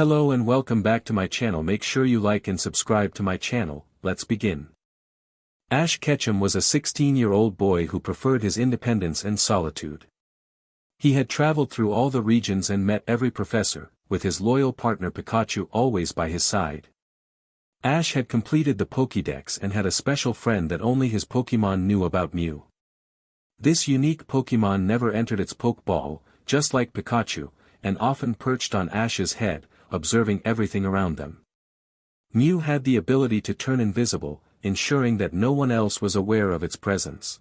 Hello and welcome back to my channel. Make sure you like and subscribe to my channel. Let's begin. Ash Ketchum was a 16-year-old boy who preferred his independence and solitude. He had traveled through all the regions and met every professor, with his loyal partner Pikachu always by his side. Ash had completed the Pokédex and had a special friend that only his Pokémon knew about, Mew. This unique Pokémon never entered its Pokeball, just like Pikachu, and often perched on Ash's head, observing everything around them. Mew had the ability to turn invisible, ensuring that no one else was aware of its presence.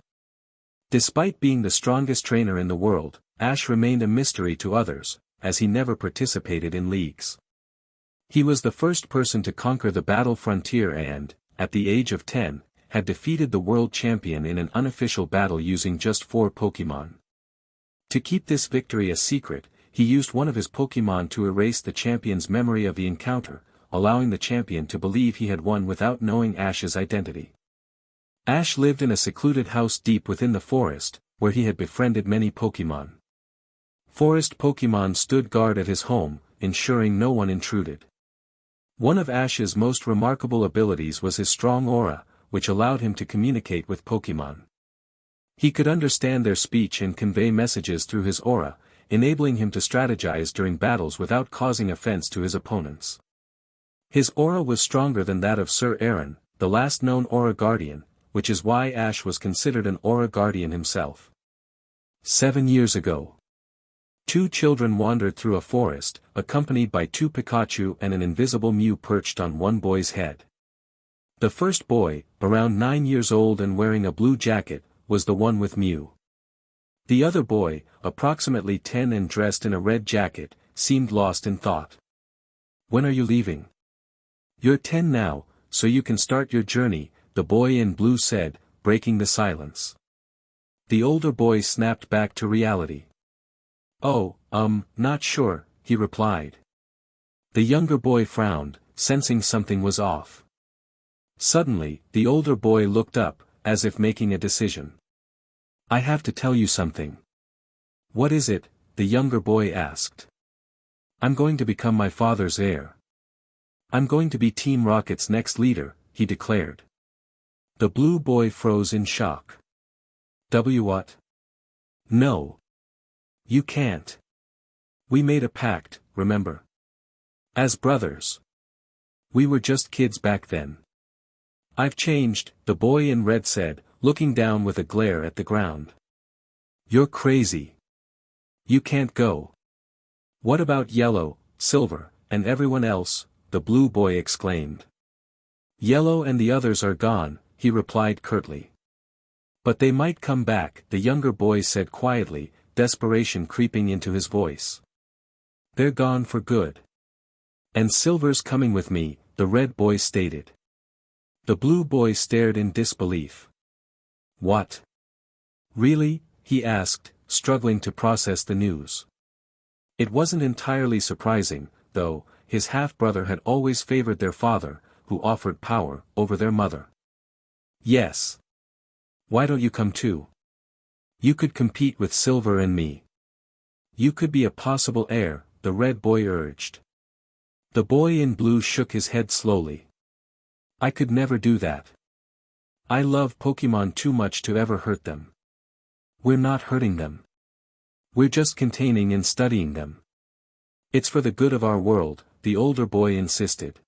Despite being the strongest trainer in the world, Ash remained a mystery to others, as he never participated in leagues. He was the first person to conquer the battle frontier and, at the age of 10, had defeated the world champion in an unofficial battle using just 4 Pokémon. To keep this victory a secret, he used one of his Pokémon to erase the champion's memory of the encounter, allowing the champion to believe he had won without knowing Ash's identity. Ash lived in a secluded house deep within the forest, where he had befriended many Pokémon. Forest Pokémon stood guard at his home, ensuring no one intruded. One of Ash's most remarkable abilities was his strong aura, which allowed him to communicate with Pokémon. He could understand their speech and convey messages through his aura, enabling him to strategize during battles without causing offense to his opponents. His aura was stronger than that of Sir Aaron, the last known Aura Guardian, which is why Ash was considered an Aura Guardian himself. 7 years ago. 2 children wandered through a forest, accompanied by 2 Pikachu and an invisible Mew perched on one boy's head. The first boy, around 9 years old and wearing a blue jacket, was the one with Mew. The other boy, approximately 10 and dressed in a red jacket, seemed lost in thought. "When are you leaving?" "You're 10 now, so you can start your journey," the boy in blue said, breaking the silence. The older boy snapped back to reality. "Oh, not sure," he replied. The younger boy frowned, sensing something was off. Suddenly, the older boy looked up, as if making a decision. "I have to tell you something." "What is it?" the younger boy asked. "I'm going to become my father's heir. I'm going to be Team Rocket's next leader," he declared. The blue boy froze in shock. What? No. You can't. We made a pact, remember? As brothers. We were just kids back then. "I've changed," the boy in red said, looking down with a glare at the ground. "You're crazy. You can't go." "What about Yellow, Silver, and everyone else?" the blue boy exclaimed. "Yellow and the others are gone," he replied curtly. "But they might come back," the younger boy said quietly, desperation creeping into his voice. "They're gone for good. And Silver's coming with me," the red boy stated. The blue boy stared in disbelief. "What? Really?" he asked, struggling to process the news. It wasn't entirely surprising, though. His half-brother had always favored their father, who offered power over their mother. "Yes. Why don't you come too? You could compete with Silver and me. You could be a possible heir," the red boy urged. The boy in blue shook his head slowly. "I could never do that. I love Pokémon too much to ever hurt them." "We're not hurting them. We're just containing and studying them. It's for the good of our world," the older boy insisted.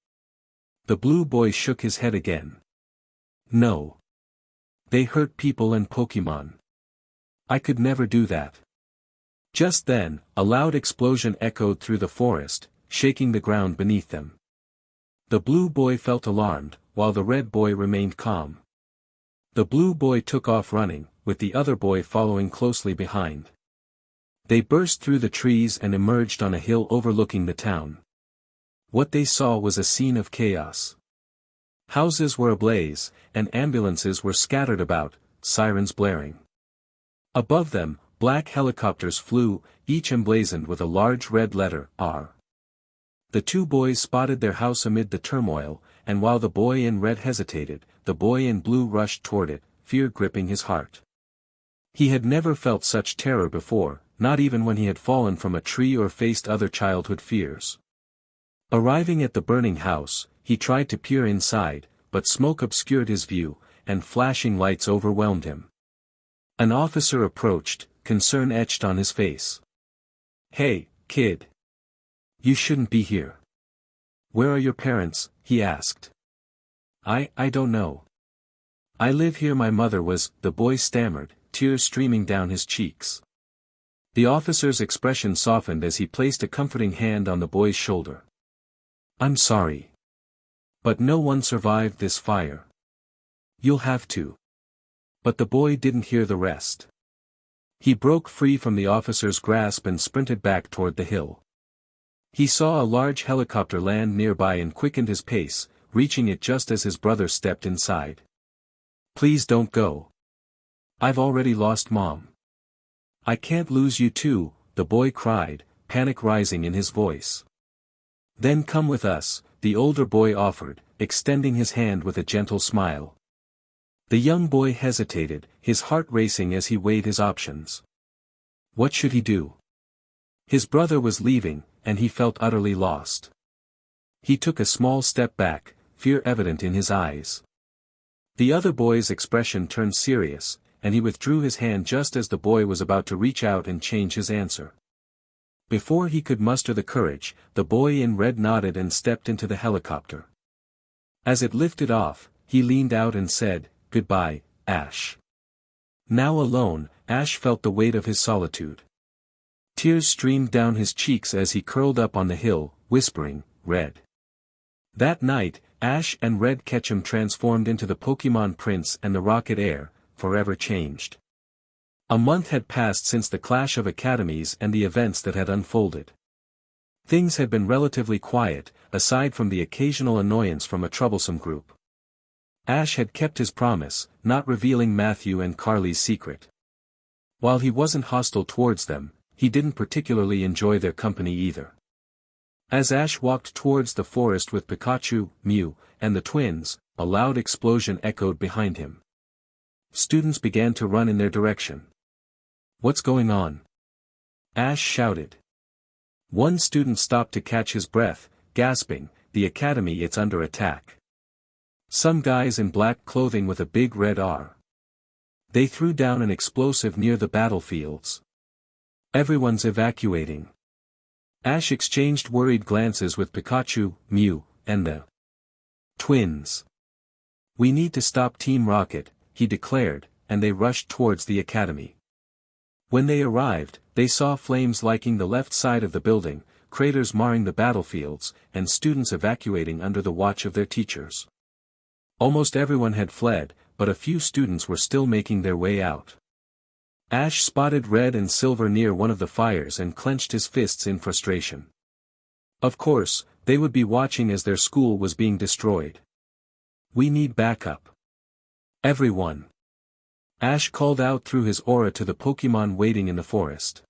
The blue boy shook his head again. "No. They hurt people and Pokémon. I could never do that." Just then, a loud explosion echoed through the forest, shaking the ground beneath them. The blue boy felt alarmed, while the red boy remained calm. The blue boy took off running, with the other boy following closely behind. They burst through the trees and emerged on a hill overlooking the town. What they saw was a scene of chaos. Houses were ablaze, and ambulances were scattered about, sirens blaring. Above them, black helicopters flew, each emblazoned with a large red letter, R. The 2 boys spotted their house amid the turmoil, and while the boy in red hesitated, the boy in blue rushed toward it, fear gripping his heart. He had never felt such terror before, not even when he had fallen from a tree or faced other childhood fears. Arriving at the burning house, he tried to peer inside, but smoke obscured his view, and flashing lights overwhelmed him. An officer approached, concern etched on his face. "Hey, kid. You shouldn't be here." "Where are your parents?" he asked. I don't know. I live here. My mother was," the boy stammered, tears streaming down his cheeks. The officer's expression softened as he placed a comforting hand on the boy's shoulder. "I'm sorry. But no one survived this fire. You'll have to." But the boy didn't hear the rest. He broke free from the officer's grasp and sprinted back toward the hill. He saw a large helicopter land nearby and quickened his pace, reaching it just as his brother stepped inside. "Please don't go. I've already lost Mom." "I can't lose you too," the boy cried, panic rising in his voice. "Then come with us," the older boy offered, extending his hand with a gentle smile. The young boy hesitated, his heart racing as he weighed his options. What should he do? His brother was leaving, and he felt utterly lost. He took a small step back, fear evident in his eyes. The other boy's expression turned serious, and he withdrew his hand just as the boy was about to reach out and change his answer. Before he could muster the courage, the boy in red nodded and stepped into the helicopter. As it lifted off, he leaned out and said, "Goodbye, Ash." Now alone, Ash felt the weight of his solitude. Tears streamed down his cheeks as he curled up on the hill, whispering, "Red." That night, Ash and Red Ketchum transformed into the Pokémon Prince and the Rocket Heir, forever changed. A month had passed since the clash of academies and the events that had unfolded. Things had been relatively quiet, aside from the occasional annoyance from a troublesome group. Ash had kept his promise, not revealing Matthew and Carly's secret. While he wasn't hostile towards them, he didn't particularly enjoy their company either. As Ash walked towards the forest with Pikachu, Mew, and the twins, a loud explosion echoed behind him. Students began to run in their direction. "What's going on?" Ash shouted. One student stopped to catch his breath, gasping, "The academy, it's under attack. Some guys in black clothing with a big red R. They threw down an explosive near the battlefields. Everyone's evacuating." Ash exchanged worried glances with Pikachu, Mew, and the twins. "We need to stop Team Rocket," he declared, and they rushed towards the academy. When they arrived, they saw flames liking the left side of the building, craters marring the battlefields, and students evacuating under the watch of their teachers. Almost everyone had fled, but a few students were still making their way out. Ash spotted Red and Silver near one of the fires and clenched his fists in frustration. Of course, they would be watching as their school was being destroyed. "We need backup. Everyone." Ash called out through his aura to the Pokémon waiting in the forest.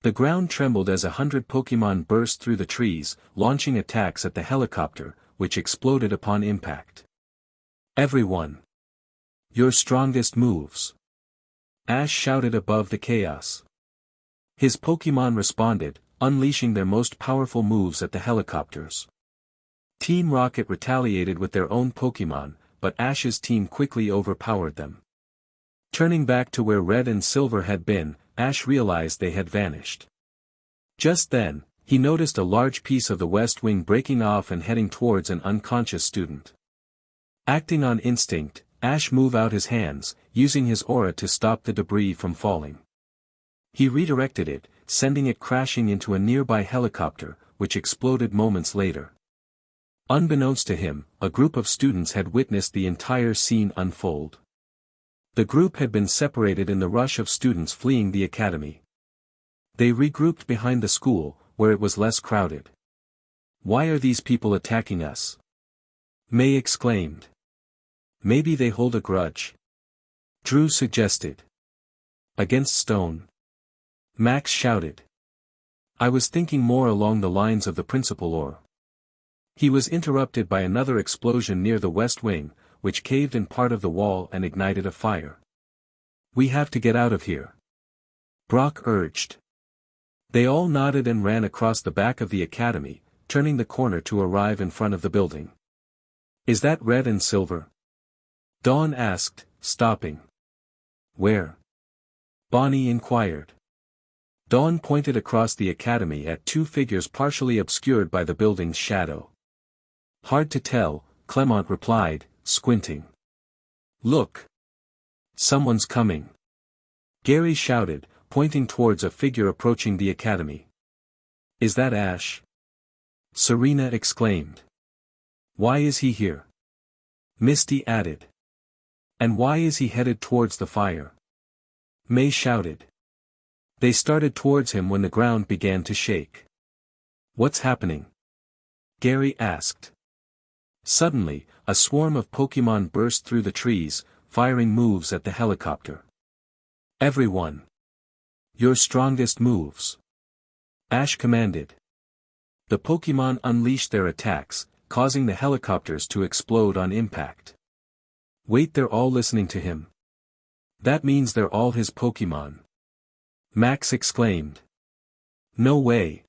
The ground trembled as 100 Pokémon burst through the trees, launching attacks at the helicopter, which exploded upon impact. "Everyone. Your strongest moves." Ash shouted above the chaos. His Pokémon responded, unleashing their most powerful moves at the helicopters. Team Rocket retaliated with their own Pokémon, but Ash's team quickly overpowered them. Turning back to where Red and Silver had been, Ash realized they had vanished. Just then, he noticed a large piece of the west wing breaking off and heading towards an unconscious student. Acting on instinct, Ash moved out his hands, using his aura to stop the debris from falling. He redirected it, sending it crashing into a nearby helicopter, which exploded moments later. Unbeknownst to him, a group of students had witnessed the entire scene unfold. The group had been separated in the rush of students fleeing the academy. They regrouped behind the school, where it was less crowded. "Why are these people attacking us?" May exclaimed. "Maybe they hold a grudge," Drew suggested. "Against Stone?" Max shouted. "I was thinking more along the lines of the principal or." He was interrupted by another explosion near the west wing, which caved in part of the wall and ignited a fire. "We have to get out of here," Brock urged. They all nodded and ran across the back of the academy, turning the corner to arrive in front of the building. Is that red and silver? Dawn asked, stopping. Where? Bonnie inquired. Dawn pointed across the academy at two figures partially obscured by the building's shadow. Hard to tell, Clement replied, squinting. Look! Someone's coming. Gary shouted, pointing towards a figure approaching the academy. Is that Ash? Serena exclaimed. Why is he here? Misty added. And why is he headed towards the fire? May shouted. They started towards him when the ground began to shake. What's happening? Gary asked. Suddenly, a swarm of Pokémon burst through the trees, firing moves at the helicopter. Everyone! Your strongest moves! Ash commanded. The Pokémon unleashed their attacks, causing the helicopters to explode on impact. Wait, they're all listening to him. That means they're all his Pokémon. Max exclaimed. No way.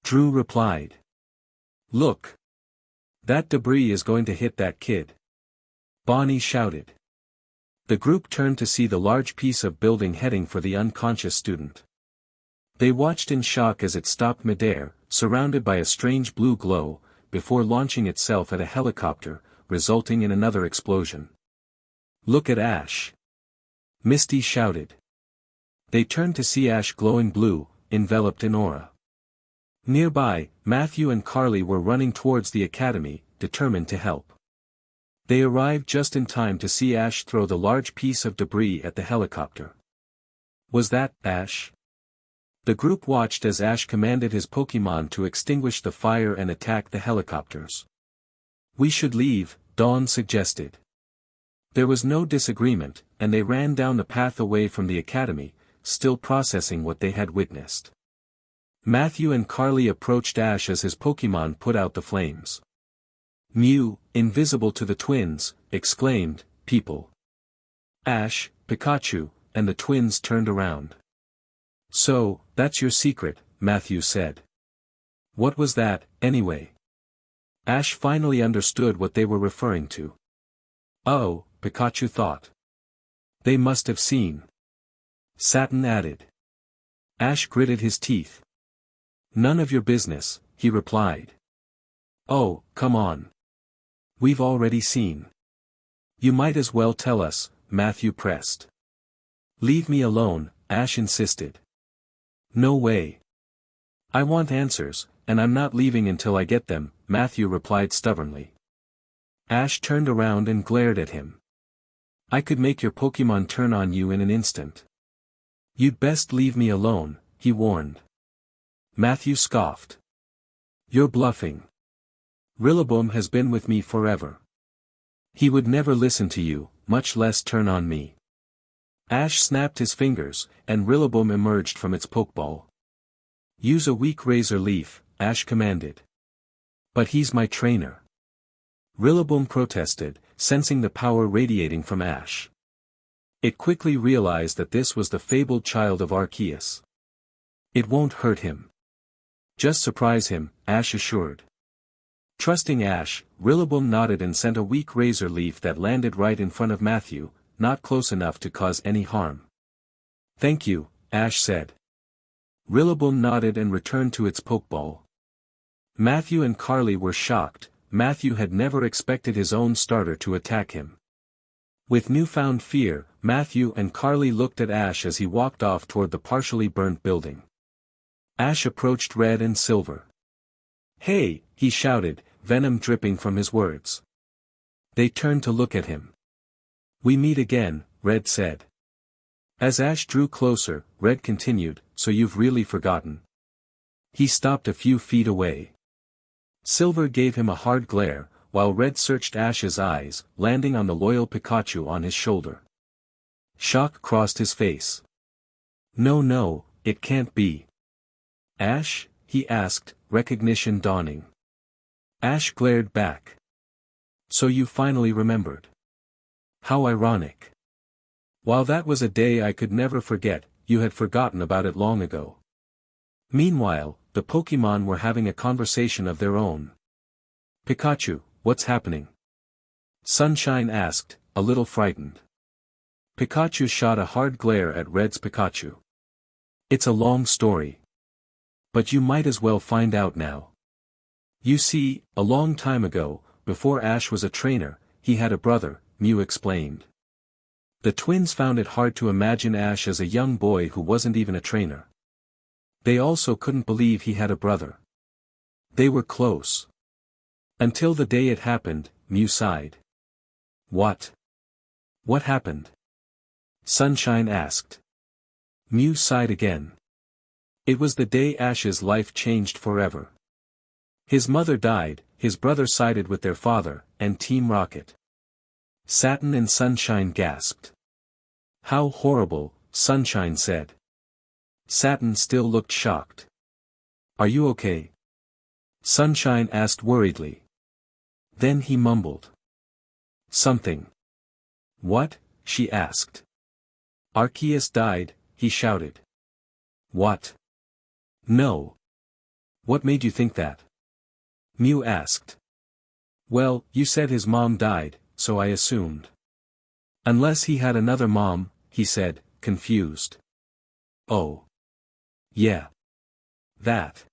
Drew replied. Look! That debris is going to hit that kid. Bonnie shouted. The group turned to see the large piece of building heading for the unconscious student. They watched in shock as it stopped midair, surrounded by a strange blue glow, before launching itself at a helicopter, resulting in another explosion. Look at Ash! Misty shouted. They turned to see Ash glowing blue, enveloped in aura. Nearby, Matthew and Carly were running towards the academy, determined to help. They arrived just in time to see Ash throw the large piece of debris at the helicopter. Was that Ash? The group watched as Ash commanded his Pokémon to extinguish the fire and attack the helicopters. We should leave, Dawn suggested. There was no disagreement, and they ran down the path away from the academy, still processing what they had witnessed. Matthew and Carly approached Ash as his Pokémon put out the flames. Mew, invisible to the twins, exclaimed, people. Ash, Pikachu, and the twins turned around. So, that's your secret, Matthew said. What was that, anyway? Ash finally understood what they were referring to. Oh, Pikachu thought. They must have seen. Satin added. Ash gritted his teeth. None of your business, he replied. Oh, come on. We've already seen. You might as well tell us, Matthew pressed. Leave me alone, Ash insisted. No way. I want answers, and I'm not leaving until I get them, Matthew replied stubbornly. Ash turned around and glared at him. I could make your Pokémon turn on you in an instant. You'd best leave me alone, he warned. Matthew scoffed. You're bluffing. Rillaboom has been with me forever. He would never listen to you, much less turn on me. Ash snapped his fingers, and Rillaboom emerged from its Pokeball. Use a weak razor leaf, Ash commanded. But he's my trainer. Rillaboom protested, sensing the power radiating from Ash. It quickly realized that this was the fabled child of Arceus. It won't hurt him. Just surprise him, Ash assured. Trusting Ash, Rillaboom nodded and sent a weak razor leaf that landed right in front of Matthew, not close enough to cause any harm. Thank you, Ash said. Rillaboom nodded and returned to its Pokeball. Matthew and Carly were shocked. Matthew had never expected his own starter to attack him. With newfound fear, Matthew and Carly looked at Ash as he walked off toward the partially burnt building. Ash approached Red and Silver. Hey, he shouted, venom dripping from his words. They turned to look at him. We meet again, Red said. As Ash drew closer, Red continued, so you've really forgotten. He stopped a few feet away. Silver gave him a hard glare, while Red searched Ash's eyes, landing on the loyal Pikachu on his shoulder. Shock crossed his face. No, it can't be. Ash? He asked, recognition dawning. Ash glared back. So you finally remembered. How ironic. While that was a day I could never forget, you had forgotten about it long ago. Meanwhile, the Pokémon were having a conversation of their own. "Pikachu, what's happening?" Sunshine asked, a little frightened. Pikachu shot a hard glare at Red's Pikachu. "It's a long story. But you might as well find out now. You see, a long time ago, before Ash was a trainer, he had a brother," Mew explained. The twins found it hard to imagine Ash as a young boy who wasn't even a trainer. They also couldn't believe he had a brother. They were close. Until the day it happened, Mew sighed. "What? What happened?" Sunshine asked. Mew sighed again. It was the day Ash's life changed forever. His mother died, his brother sided with their father, and Team Rocket. Satin and Sunshine gasped. "How horrible," Sunshine said. Satin still looked shocked. "Are you okay?" Sunshine asked worriedly. Then he mumbled. "Something." "What?" she asked. "Arceus died," he shouted. "What? No. What made you think that?" Mew asked. "Well, you said his mom died, so I assumed." "Unless he had another mom," he said, confused. "Oh. Yeah. That.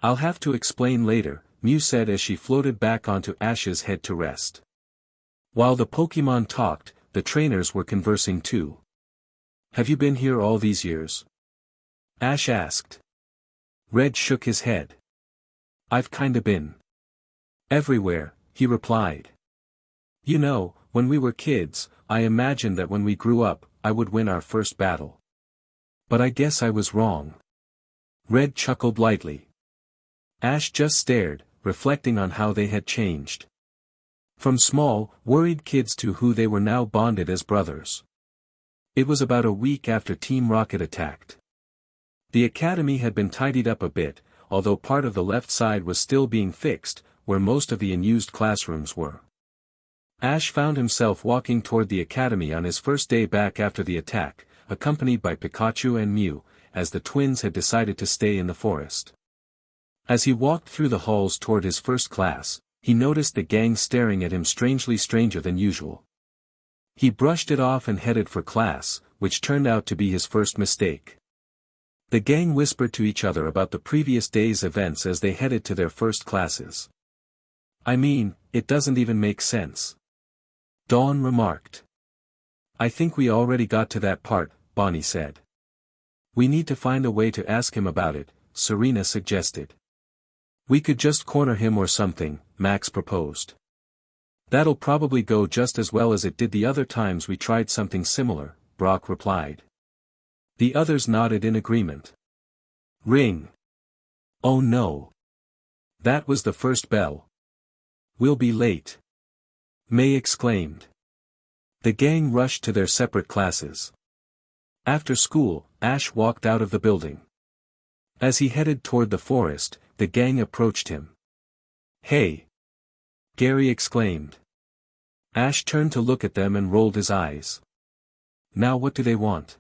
I'll have to explain later," Mew said as she floated back onto Ash's head to rest. While the Pokémon talked, the trainers were conversing too. "Have you been here all these years?" Ash asked. Red shook his head. "I've kinda been everywhere," he replied. "You know, when we were kids, I imagined that when we grew up, I would win our first battle. But I guess I was wrong." Red chuckled lightly. Ash just stared, reflecting on how they had changed. From small, worried kids to who they were now bonded as brothers. It was about a week after Team Rocket attacked. The academy had been tidied up a bit, although part of the left side was still being fixed, where most of the unused classrooms were. Ash found himself walking toward the academy on his first day back after the attack, accompanied by Pikachu and Mew, as the twins had decided to stay in the forest. As he walked through the halls toward his first class, he noticed the gang staring at him strangely stranger than usual. He brushed it off and headed for class, which turned out to be his first mistake. The gang whispered to each other about the previous day's events as they headed to their first classes. "I mean, it doesn't even make sense," Dawn remarked. "I think we already got to that part," Bonnie said. "We need to find a way to ask him about it," Serena suggested. "We could just corner him or something," Max proposed. "That'll probably go just as well as it did the other times we tried something similar," Brock replied. The others nodded in agreement. Ring. "Oh no. That was the first bell. We'll be late," May exclaimed. The gang rushed to their separate classes. After school, Ash walked out of the building. As he headed toward the forest, the gang approached him. "Hey!" Gary exclaimed. Ash turned to look at them and rolled his eyes. "Now what do they want?"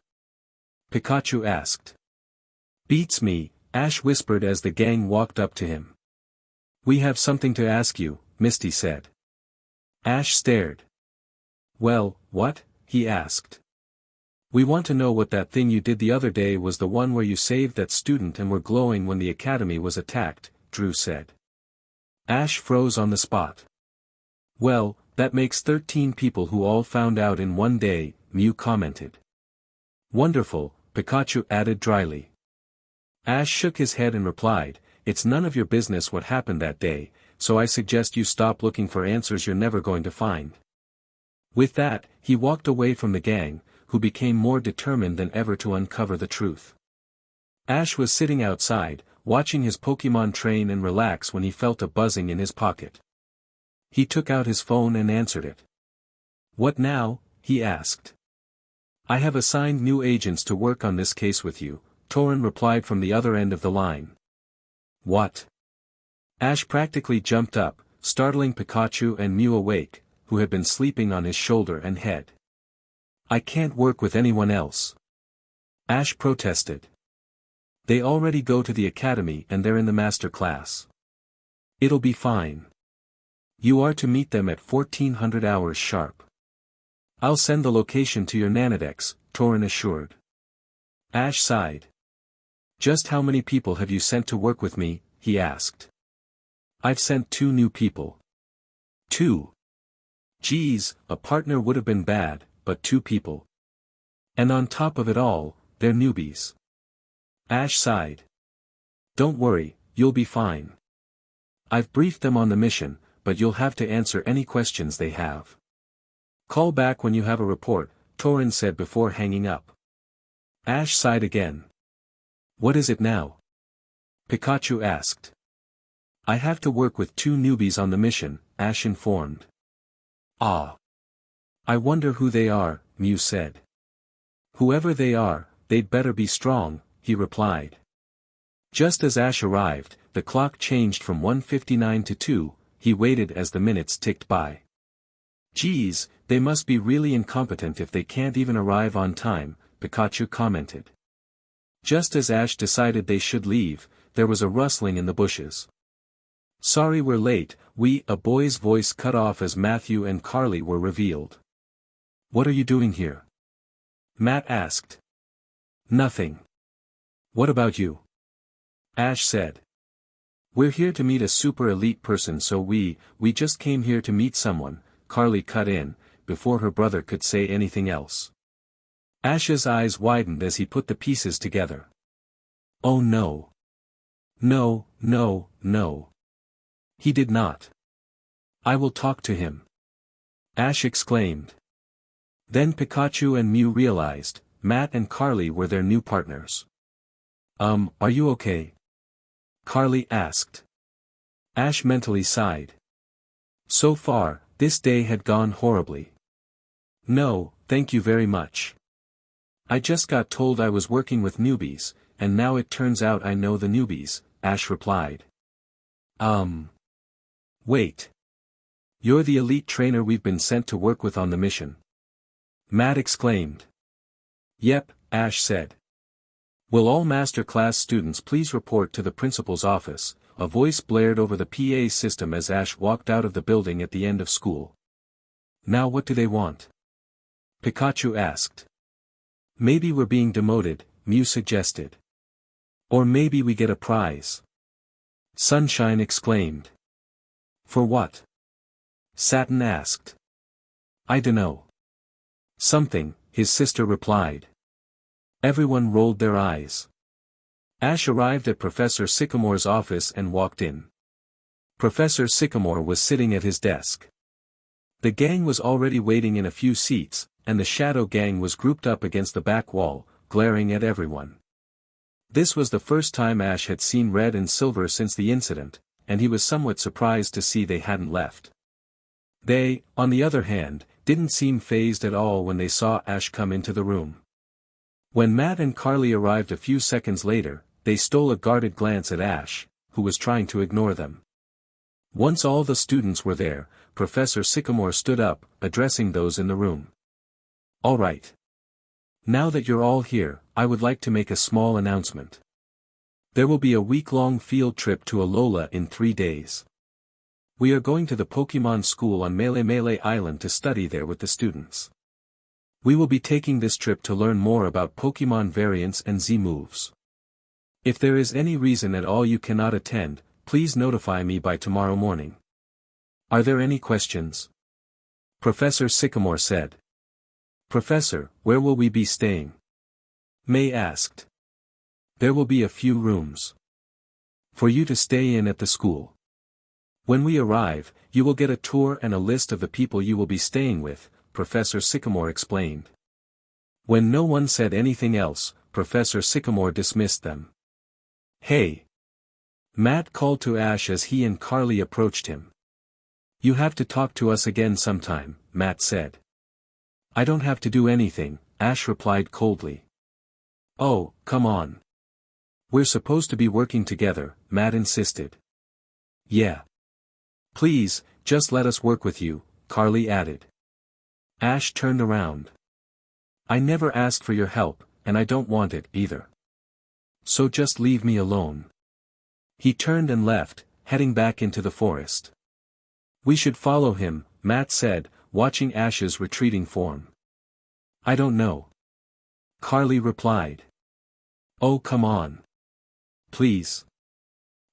Pikachu asked. "Beats me," Ash whispered as the gang walked up to him. "We have something to ask you," Misty said. Ash stared. "Well, what?" he asked. "We want to know what that thing you did the other day was, the one where you saved that student and were glowing when the academy was attacked," Drew said. Ash froze on the spot. "Well, that makes 13 people who all found out in one day," Mew commented. "Wonderful," Pikachu added dryly. Ash shook his head and replied, "It's none of your business what happened that day, so I suggest you stop looking for answers you're never going to find." With that, he walked away from the gang, who became more determined than ever to uncover the truth. Ash was sitting outside, watching his Pokémon train and relax when he felt a buzzing in his pocket. He took out his phone and answered it. "What now?" he asked. "I have assigned new agents to work on this case with you," Torin replied from the other end of the line. "What?" Ash practically jumped up, startling Pikachu and Mew awake, who had been sleeping on his shoulder and head. "I can't work with anyone else," Ash protested. They already go to the academy and they're in the master class. It'll be fine. You are to meet them at 1400 hours sharp. I'll send the location to your Nanodex, Torin assured. Ash sighed. Just how many people have you sent to work with me? He asked. I've sent 2 new people. 2. Geez, a partner would have been bad, but 2 people. And on top of it all, they're newbies. Ash sighed. Don't worry, you'll be fine. I've briefed them on the mission, but you'll have to answer any questions they have. Call back when you have a report, Torin said before hanging up. Ash sighed again. What is it now? Pikachu asked. I have to work with 2 newbies on the mission, Ash informed. Ah. I wonder who they are, Mew said. Whoever they are, they'd better be strong, he replied. Just as Ash arrived, the clock changed from 1:59 to 2, he waited as the minutes ticked by. Geez, they must be really incompetent if they can't even arrive on time, Pikachu commented. Just as Ash decided they should leave, there was a rustling in the bushes. Sorry we're late, a boy's voice cut off as Matthew and Carly were revealed. What are you doing here? Matt asked. Nothing. What about you? Ash said. We're here to meet a super elite person, so we just came here to meet someone, Carly cut in, before her brother could say anything else. Ash's eyes widened as he put the pieces together. Oh no. No, no, no. He did not. I will talk to him. Ash exclaimed. Then Pikachu and Mew realized, Matt and Carly were their new partners. Are you okay? Carly asked. Ash mentally sighed. So far, this day had gone horribly. No, thank you very much. I just got told I was working with newbies, and now it turns out I know the newbies, Ash replied. Wait. You're the elite trainer we've been sent to work with on the mission. Matt exclaimed. Yep, Ash said. Will all master class students please report to the principal's office? A voice blared over the PA system as Ash walked out of the building at the end of school. Now what do they want? Pikachu asked. Maybe we're being demoted, Mew suggested. Or maybe we get a prize. Sunshine exclaimed. For what? Satin asked. I dunno. Something, his sister replied. Everyone rolled their eyes. Ash arrived at Professor Sycamore's office and walked in. Professor Sycamore was sitting at his desk. The gang was already waiting in a few seats, and the Shadow Gang was grouped up against the back wall, glaring at everyone. This was the first time Ash had seen Red and Silver since the incident, and he was somewhat surprised to see they hadn't left. They, on the other hand, didn't seem fazed at all when they saw Ash come into the room. When Matt and Carly arrived a few seconds later, they stole a guarded glance at Ash, who was trying to ignore them. Once all the students were there, Professor Sycamore stood up, addressing those in the room. All right. Now that you're all here, I would like to make a small announcement. There will be a week-long field trip to Alola in 3 days. We are going to the Pokemon School on Melee Island to study there with the students. We will be taking this trip to learn more about Pokemon variants and Z-moves. If there is any reason at all you cannot attend, please notify me by tomorrow morning. Are there any questions? Professor Sycamore said. Professor, where will we be staying? May asked. There will be a few rooms for you to stay in at the school. When we arrive, you will get a tour and a list of the people you will be staying with, Professor Sycamore explained. When no one said anything else, Professor Sycamore dismissed them. Hey! Matt called to Ash as he and Carly approached him. You have to talk to us again sometime, Matt said. I don't have to do anything, Ash replied coldly. Oh, come on. We're supposed to be working together, Matt insisted. Yeah. Please, just let us work with you, Carly added. Ash turned around. I never asked for your help, and I don't want it either. So just leave me alone. He turned and left, heading back into the forest. We should follow him, Matt said, watching Ash's retreating form. I don't know. Carly replied. Oh, come on. Please.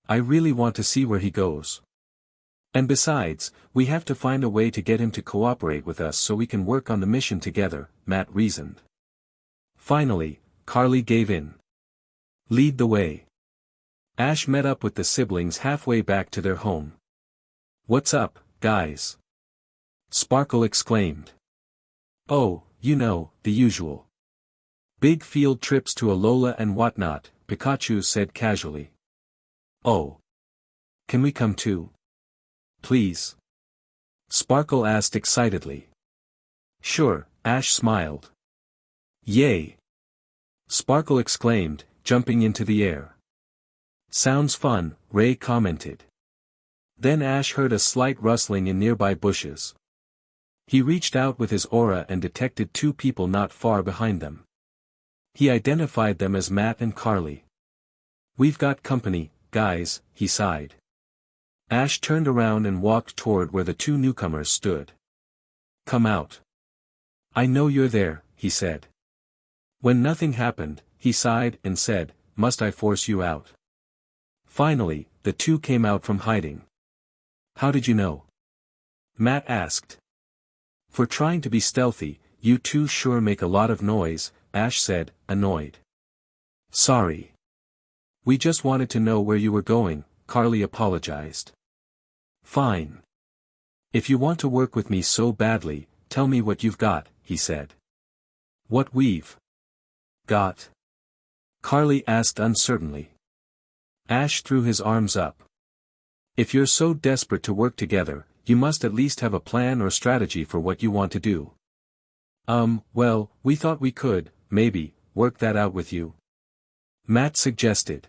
I really want to see where he goes. And besides, we have to find a way to get him to cooperate with us so we can work on the mission together, Matt reasoned. Finally, Carly gave in. Lead the way. Ash met up with the siblings halfway back to their home. What's up, guys? Sparkle exclaimed. Oh, you know, the usual. Big field trips to Alola and whatnot, Pikachu said casually. Oh. Can we come too? Please. Sparkle asked excitedly. Sure, Ash smiled. Yay! Sparkle exclaimed, jumping into the air. Sounds fun, Ray commented. Then Ash heard a slight rustling in nearby bushes. He reached out with his aura and detected two people not far behind them. He identified them as Matt and Carly. We've got company, guys, he sighed. Ash turned around and walked toward where the two newcomers stood. Come out. I know you're there, he said. When nothing happened, he sighed and said, Must I force you out? Finally, the two came out from hiding. How did you know? Matt asked. For trying to be stealthy, you two sure make a lot of noise, Ash said, annoyed. Sorry. We just wanted to know where you were going, Carly apologized. Fine. If you want to work with me so badly, tell me what you've got, he said. What we've got? Carly asked uncertainly. Ash threw his arms up. If you're so desperate to work together, you must at least have a plan or strategy for what you want to do. Well, we thought we could, maybe, work that out with you. Matt suggested.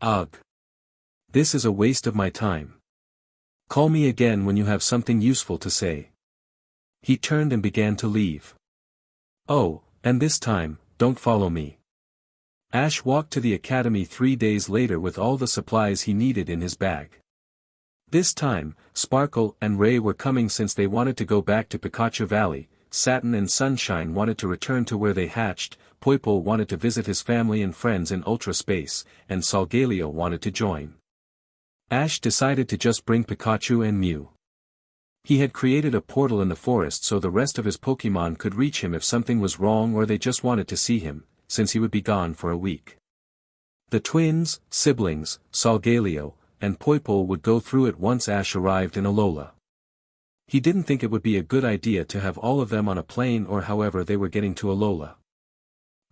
Ugh. This is a waste of my time. Call me again when you have something useful to say. He turned and began to leave. Oh, and this time, don't follow me. Ash walked to the academy 3 days later with all the supplies he needed in his bag. This time, Sparkle and Ray were coming since they wanted to go back to Pikachu Valley, Satin and Sunshine wanted to return to where they hatched, Poipole wanted to visit his family and friends in Ultra Space, and Solgaleo wanted to join. Ash decided to just bring Pikachu and Mew. He had created a portal in the forest so the rest of his Pokémon could reach him if something was wrong or they just wanted to see him, since he would be gone for a week. The twins, siblings, Solgaleo, and Poipole would go through it once Ash arrived in Alola. He didn't think it would be a good idea to have all of them on a plane or however they were getting to Alola.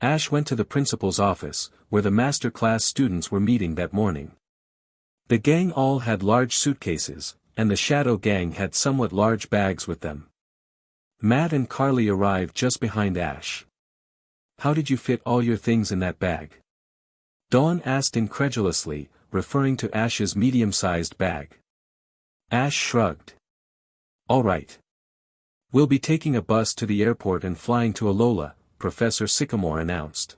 Ash went to the principal's office, where the master class students were meeting that morning. The gang all had large suitcases, and the Shadow Gang had somewhat large bags with them. Matt and Carly arrived just behind Ash. How did you fit all your things in that bag? Dawn asked incredulously, referring to Ash's medium-sized bag. Ash shrugged. All right. We'll be taking a bus to the airport and flying to Alola, Professor Sycamore announced.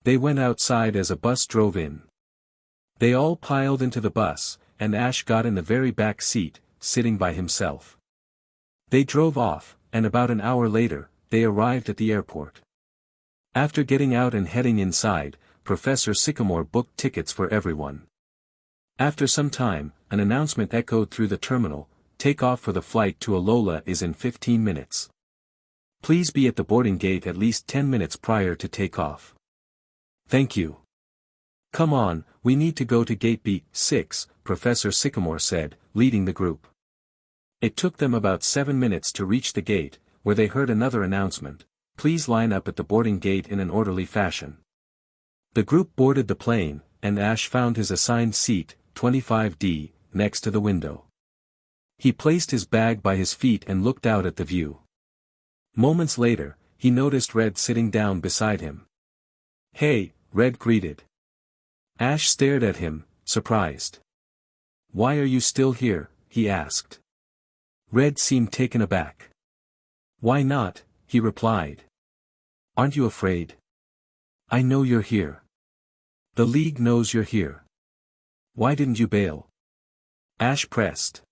They went outside as a bus drove in. They all piled into the bus, and Ash got in the very back seat, sitting by himself. They drove off, and about an hour later, they arrived at the airport. After getting out and heading inside, Professor Sycamore booked tickets for everyone. After some time, an announcement echoed through the terminal, takeoff for the flight to Alola is in 15 minutes. Please be at the boarding gate at least 10 minutes prior to takeoff. Thank you. Come on, we need to go to gate B6, Professor Sycamore said, leading the group. It took them about 7 minutes to reach the gate, where they heard another announcement, please line up at the boarding gate in an orderly fashion. The group boarded the plane, and Ash found his assigned seat, 25D, next to the window. He placed his bag by his feet and looked out at the view. Moments later, he noticed Red sitting down beside him. Hey, Red greeted. Ash stared at him, surprised. Why are you still here? He asked. Red seemed taken aback. Why not? He replied. Aren't you afraid? I know you're here. The League knows you're here. Why didn't you bail? Ash pressed.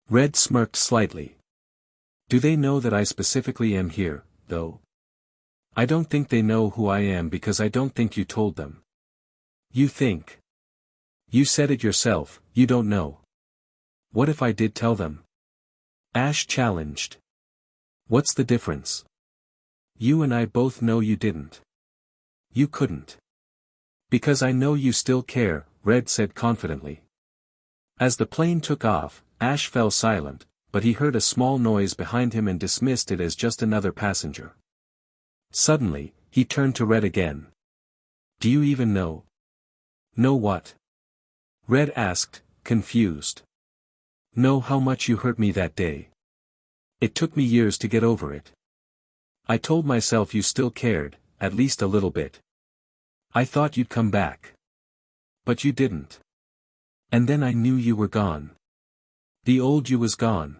Red smirked slightly. Do they know that I specifically am here, though? I don't think they know who I am because I don't think you told them. You think. You said it yourself, you don't know. What if I did tell them? Ash challenged. What's the difference? You and I both know you didn't. You couldn't. Because I know you still care, Red said confidently. As the plane took off, Ash fell silent, but he heard a small noise behind him and dismissed it as just another passenger. Suddenly, he turned to Red again. Do you even know? Know what? Red asked, confused. Know how much you hurt me that day. It took me years to get over it. I told myself you still cared, at least a little bit. I thought you'd come back. But you didn't. And then I knew you were gone. The old you was gone.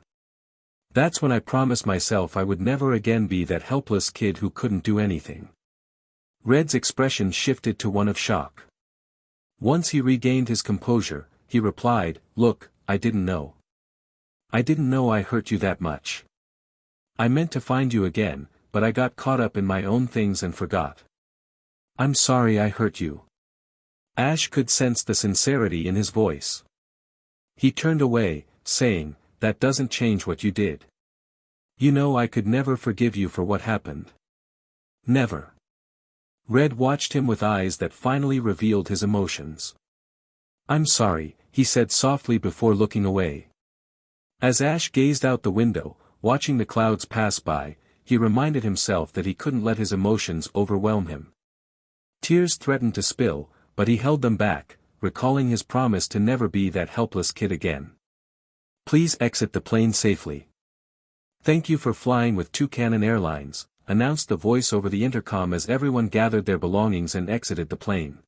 That's when I promised myself I would never again be that helpless kid who couldn't do anything. Red's expression shifted to one of shock. Once he regained his composure, he replied, Look, I didn't know. I didn't know I hurt you that much. I meant to find you again, but I got caught up in my own things and forgot. I'm sorry I hurt you. Ash could sense the sincerity in his voice. He turned away, saying, That doesn't change what you did. You know I could never forgive you for what happened. Never. Red watched him with eyes that finally revealed his emotions. I'm sorry, he said softly before looking away. As Ash gazed out the window, watching the clouds pass by, he reminded himself that he couldn't let his emotions overwhelm him. Tears threatened to spill, but he held them back, recalling his promise to never be that helpless kid again. Please exit the plane safely. Thank you for flying with Toucan Airlines, announced the voice over the intercom as everyone gathered their belongings and exited the plane.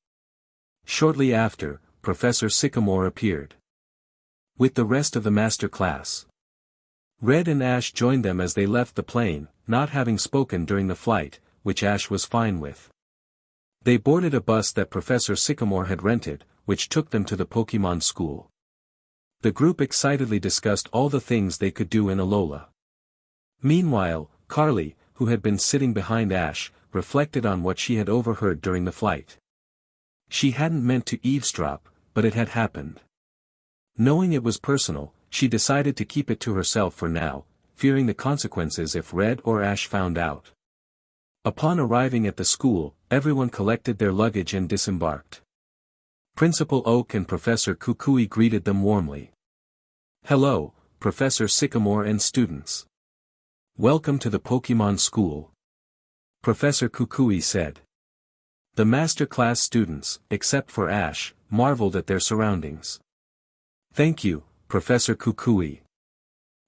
Shortly after, Professor Sycamore appeared. With the rest of the master class. Red and Ash joined them as they left the plane, not having spoken during the flight, which Ash was fine with. They boarded a bus that Professor Sycamore had rented, which took them to the Pokémon school. The group excitedly discussed all the things they could do in Alola. Meanwhile, Carly, who had been sitting behind Ash, reflected on what she had overheard during the flight. She hadn't meant to eavesdrop, but it had happened. Knowing it was personal, she decided to keep it to herself for now, fearing the consequences if Red or Ash found out. Upon arriving at the school, everyone collected their luggage and disembarked. Principal Oak and Professor Kukui greeted them warmly. Hello, Professor Sycamore and students. Welcome to the Pokémon School. Professor Kukui said. The master class students, except for Ash, marveled at their surroundings. Thank you, Professor Kukui.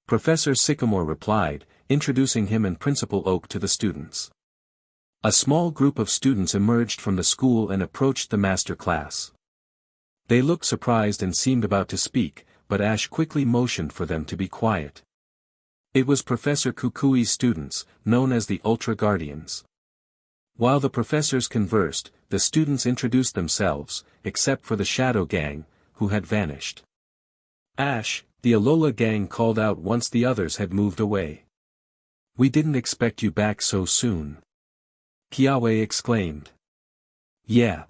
Professor Sycamore replied, introducing him and Principal Oak to the students. A small group of students emerged from the school and approached the master class. They looked surprised and seemed about to speak, but Ash quickly motioned for them to be quiet. It was Professor Kukui's students, known as the Ultra Guardians. While the professors conversed, the students introduced themselves, except for the Shadow Gang, who had vanished. Ash, the Alola gang called out once the others had moved away. We didn't expect you back so soon. Kiawe exclaimed. Yeah.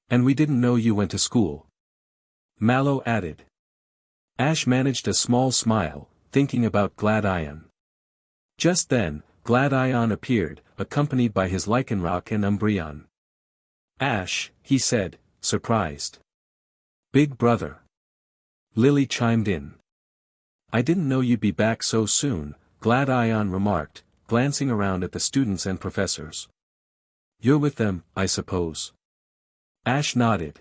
And we didn't know you went to school. Mallow added. Ash managed a small smile, thinking about Gladion. Just then, Gladion appeared, accompanied by his Lycanroc and Umbreon. Ash, he said, surprised. Big brother. Lily chimed in. I didn't know you'd be back so soon, Gladion remarked, glancing around at the students and professors. You're with them, I suppose. Ash nodded.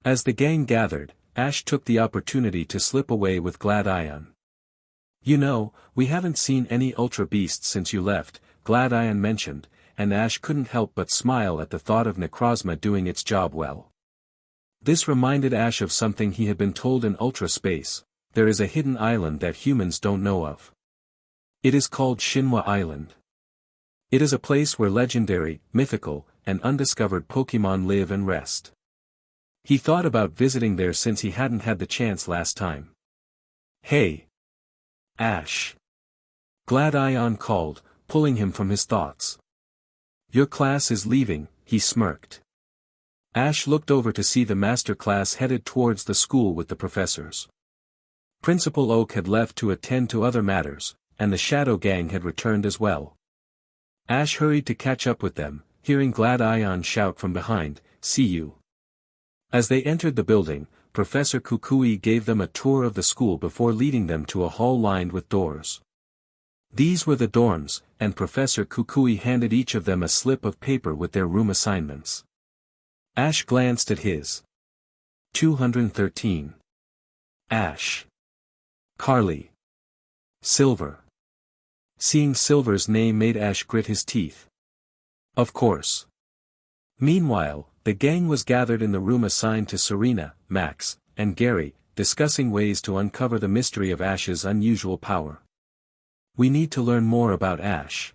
As the gang gathered, Ash took the opportunity to slip away with Gladion. You know, we haven't seen any Ultra Beasts since you left, Gladion mentioned, and Ash couldn't help but smile at the thought of Necrozma doing its job well. This reminded Ash of something he had been told in Ultra Space. There is a hidden island that humans don't know of. It is called Shinwa Island. It is a place where legendary, mythical, and undiscovered Pokémon live and rest. He thought about visiting there since he hadn't had the chance last time. "Hey! Ash!" Gladion called, pulling him from his thoughts. "Your class is leaving," he smirked. Ash looked over to see the master class headed towards the school with the professors. Principal Oak had left to attend to other matters, and the Shadow Gang had returned as well. Ash hurried to catch up with them, hearing Gladion shout from behind, "See you." As they entered the building, Professor Kukui gave them a tour of the school before leading them to a hall lined with doors. These were the dorms, and Professor Kukui handed each of them a slip of paper with their room assignments. Ash glanced at his. 213. Ash. Carly. Silver. Seeing Silver's name made Ash grit his teeth. Of course. Meanwhile, the gang was gathered in the room assigned to Serena, Max, and Gary, discussing ways to uncover the mystery of Ash's unusual power. "We need to learn more about Ash.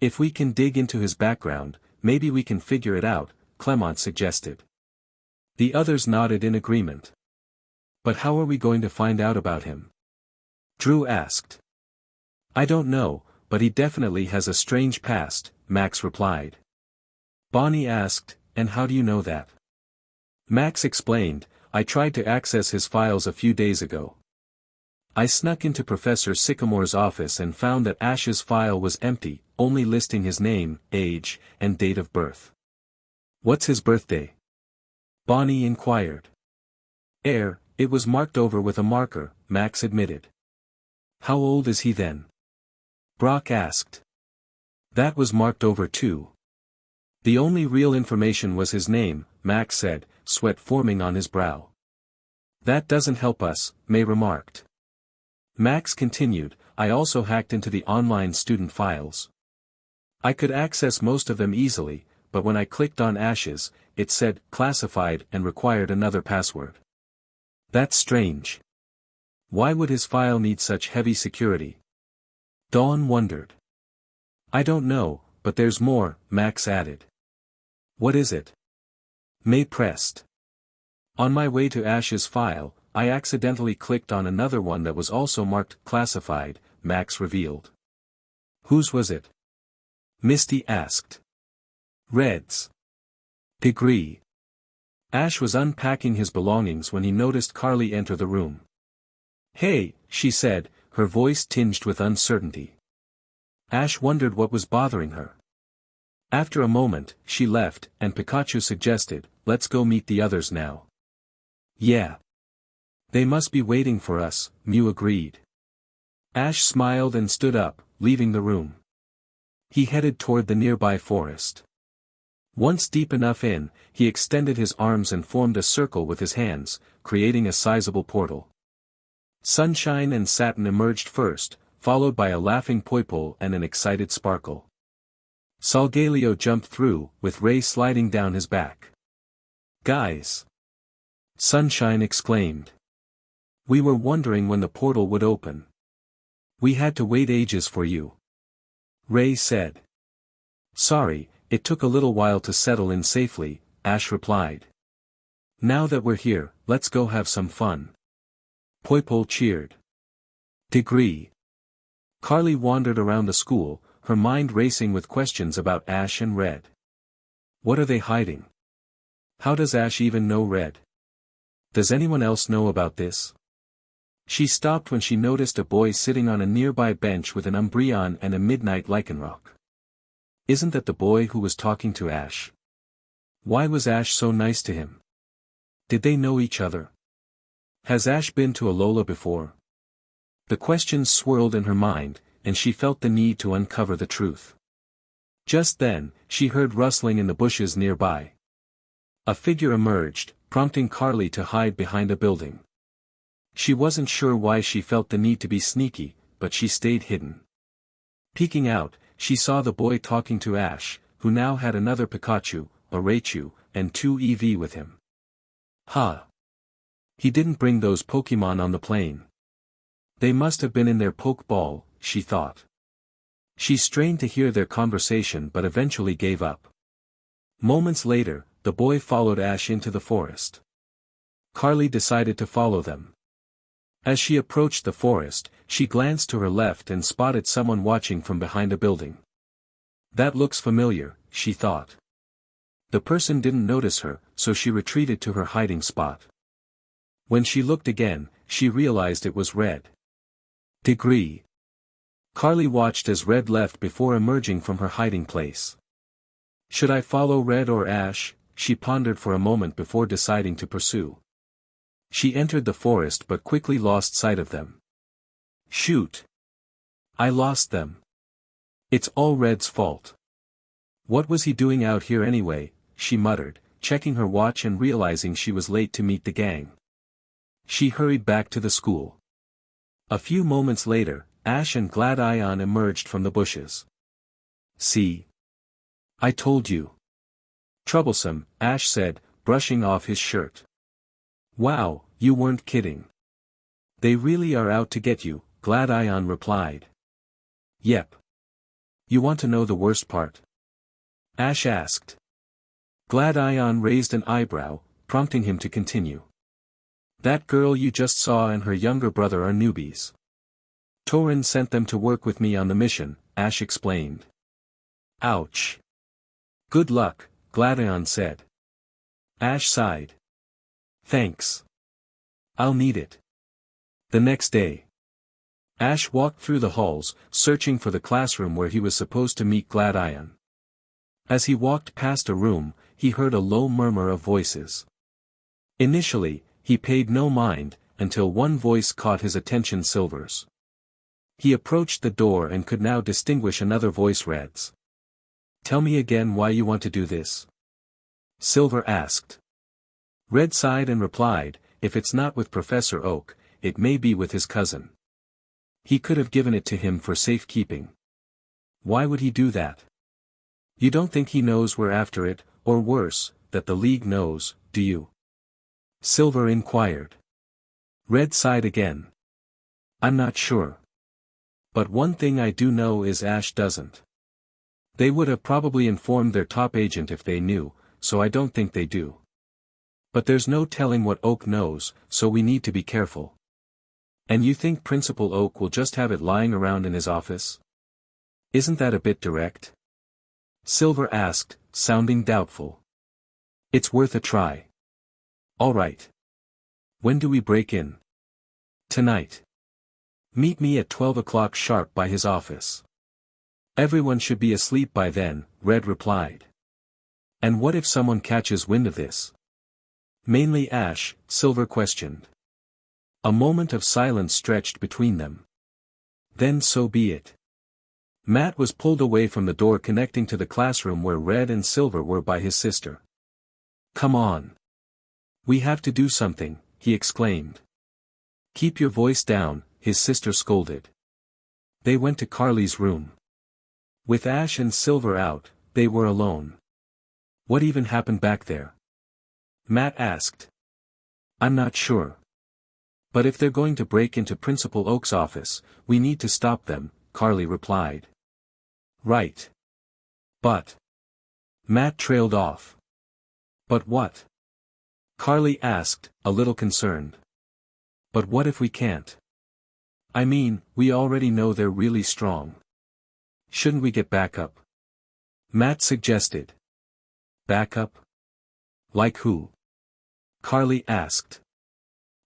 If we can dig into his background, maybe we can figure it out," Clement suggested. The others nodded in agreement. "But how are we going to find out about him?" Drew asked. "I don't know, but he definitely has a strange past," Max replied. Bonnie asked, "And how do you know that?" Max explained, "I tried to access his files a few days ago. I snuck into Professor Sycamore's office and found that Ash's file was empty, only listing his name, age, and date of birth." "What's his birthday?" Bonnie inquired. It was marked over with a marker," Max admitted. "How old is he then?" Brock asked. "That was marked over too. The only real information was his name," Max said, sweat forming on his brow. "That doesn't help us," May remarked. Max continued, "I also hacked into the online student files. I could access most of them easily, but when I clicked on Ash's, it said, classified and required another password. That's strange. Why would his file need such heavy security?" Dawn wondered. "I don't know, but there's more," Max added. "What is it?" May pressed. "On my way to Ash's file, I accidentally clicked on another one that was also marked classified," Max revealed. "Whose was it?" Misty asked. "Red's. Degree." Ash was unpacking his belongings when he noticed Carly enter the room. "Hey," she said, her voice tinged with uncertainty. Ash wondered what was bothering her. After a moment, she left, and Pikachu suggested, "Let's go meet the others now." "Yeah. They must be waiting for us," Mew agreed. Ash smiled and stood up, leaving the room. He headed toward the nearby forest. Once deep enough in, he extended his arms and formed a circle with his hands, creating a sizable portal. Sunshine and Satin emerged first, followed by a laughing Poipole and an excited Sparkle. Solgaleo jumped through, with Ray sliding down his back. "Guys!" Sunshine exclaimed. "We were wondering when the portal would open. We had to wait ages for you." Ray said. "Sorry, it took a little while to settle in safely," Ash replied. "Now that we're here, let's go have some fun." Poipole cheered. Degree. Carly wandered around the school, her mind racing with questions about Ash and Red. What are they hiding? How does Ash even know Red? Does anyone else know about this? She stopped when she noticed a boy sitting on a nearby bench with an Umbreon and a Midnight Lycanroc. Isn't that the boy who was talking to Ash? Why was Ash so nice to him? Did they know each other? Has Ash been to Alola before? The questions swirled in her mind, and she felt the need to uncover the truth. Just then, she heard rustling in the bushes nearby. A figure emerged, prompting Carly to hide behind a building. She wasn't sure why she felt the need to be sneaky, but she stayed hidden. Peeking out, she saw the boy talking to Ash, who now had another Pikachu, a Raichu, and 2 EV with him. Ha! He didn't bring those Pokemon on the plane. They must have been in their Pokeball, she thought. She strained to hear their conversation but eventually gave up. Moments later, the boy followed Ash into the forest. Carly decided to follow them. As she approached the forest, she glanced to her left and spotted someone watching from behind a building. That looks familiar, she thought. The person didn't notice her, so she retreated to her hiding spot. When she looked again, she realized it was Red. Degree. Carly watched as Red left before emerging from her hiding place. Should I follow Red or Ash? She pondered for a moment before deciding to pursue. She entered the forest but quickly lost sight of them. Shoot! I lost them. It's all Red's fault. What was he doing out here anyway? She muttered, checking her watch and realizing she was late to meet the gang. She hurried back to the school. A few moments later, Ash and Gladion emerged from the bushes. See? I told you. Troublesome, Ash said, brushing off his shirt. Wow, you weren't kidding. They really are out to get you, Gladion replied. Yep. You want to know the worst part? Ash asked. Gladion raised an eyebrow, prompting him to continue. That girl you just saw and her younger brother are newbies. Torin sent them to work with me on the mission, Ash explained. Ouch. Good luck, Gladion said. Ash sighed. Thanks. I'll need it. The next day. Ash walked through the halls, searching for the classroom where he was supposed to meet Gladion. As he walked past a room, he heard a low murmur of voices. Initially, he paid no mind, until one voice caught his attention: Silver's. He approached the door and could now distinguish another voice: Red's. Tell me again why you want to do this? Silver asked. Red sighed and replied, if it's not with Professor Oak, it may be with his cousin. He could have given it to him for safekeeping. Why would he do that? You don't think he knows we're after it, or worse, that the League knows, do you? Silver inquired. Red sighed again. I'm not sure. But one thing I do know is Ash doesn't. They would have probably informed their top agent if they knew, so I don't think they do. But there's no telling what Oak knows, so we need to be careful. And you think Principal Oak will just have it lying around in his office? Isn't that a bit direct? Silver asked, sounding doubtful. It's worth a try. All right. When do we break in? Tonight. Meet me at 12 o'clock sharp by his office. Everyone should be asleep by then, Red replied. And what if someone catches wind of this? Mainly Ash, Silver questioned. A moment of silence stretched between them. Then so be it. Matt was pulled away from the door connecting to the classroom where Red and Silver were by his sister. Come on. We have to do something, he exclaimed. Keep your voice down, his sister scolded. They went to Carly's room. With Ash and Silver out, they were alone. What even happened back there? Matt asked. I'm not sure. But if they're going to break into Principal Oak's office, we need to stop them, Carly replied. Right. But. Matt trailed off. But what? Carly asked, a little concerned. But what if we can't? I mean, we already know they're really strong. Shouldn't we get backup? Matt suggested. Backup? Like who? Carly asked.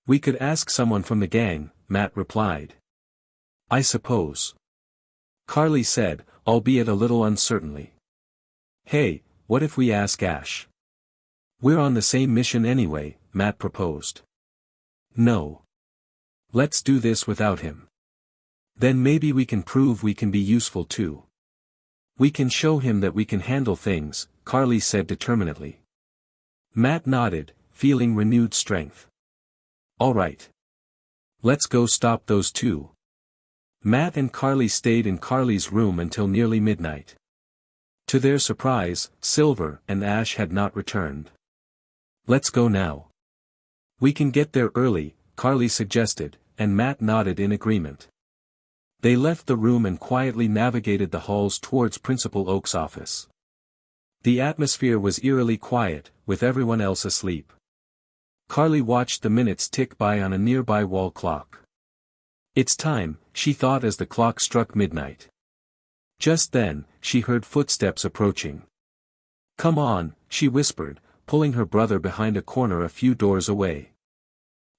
We could ask someone from the gang, Matt replied. I suppose. Carly said, albeit a little uncertainly. Hey, what if we ask Ash? We're on the same mission anyway, Matt proposed. No. Let's do this without him. Then maybe we can prove we can be useful too. We can show him that we can handle things, Carly said determinedly. Matt nodded, feeling renewed strength. All right. Let's go stop those two. Matt and Carly stayed in Carly's room until nearly midnight. To their surprise, Silver and Ash had not returned. Let's go now. We can get there early, Carly suggested, and Matt nodded in agreement. They left the room and quietly navigated the halls towards Principal Oak's office. The atmosphere was eerily quiet, with everyone else asleep. Carly watched the minutes tick by on a nearby wall clock. It's time, she thought as the clock struck midnight. Just then, she heard footsteps approaching. Come on, she whispered, pulling her brother behind a corner a few doors away.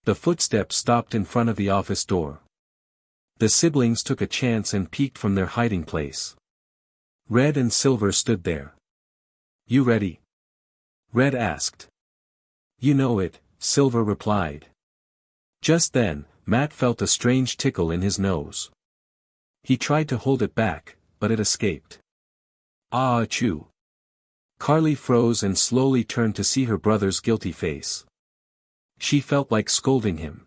The footsteps stopped in front of the office door. The siblings took a chance and peeked from their hiding place. Red and Silver stood there. You ready? Red asked. You know it, Silver replied. Just then, Matt felt a strange tickle in his nose. He tried to hold it back, but it escaped. Ah, achoo. Carly froze and slowly turned to see her brother's guilty face. She felt like scolding him.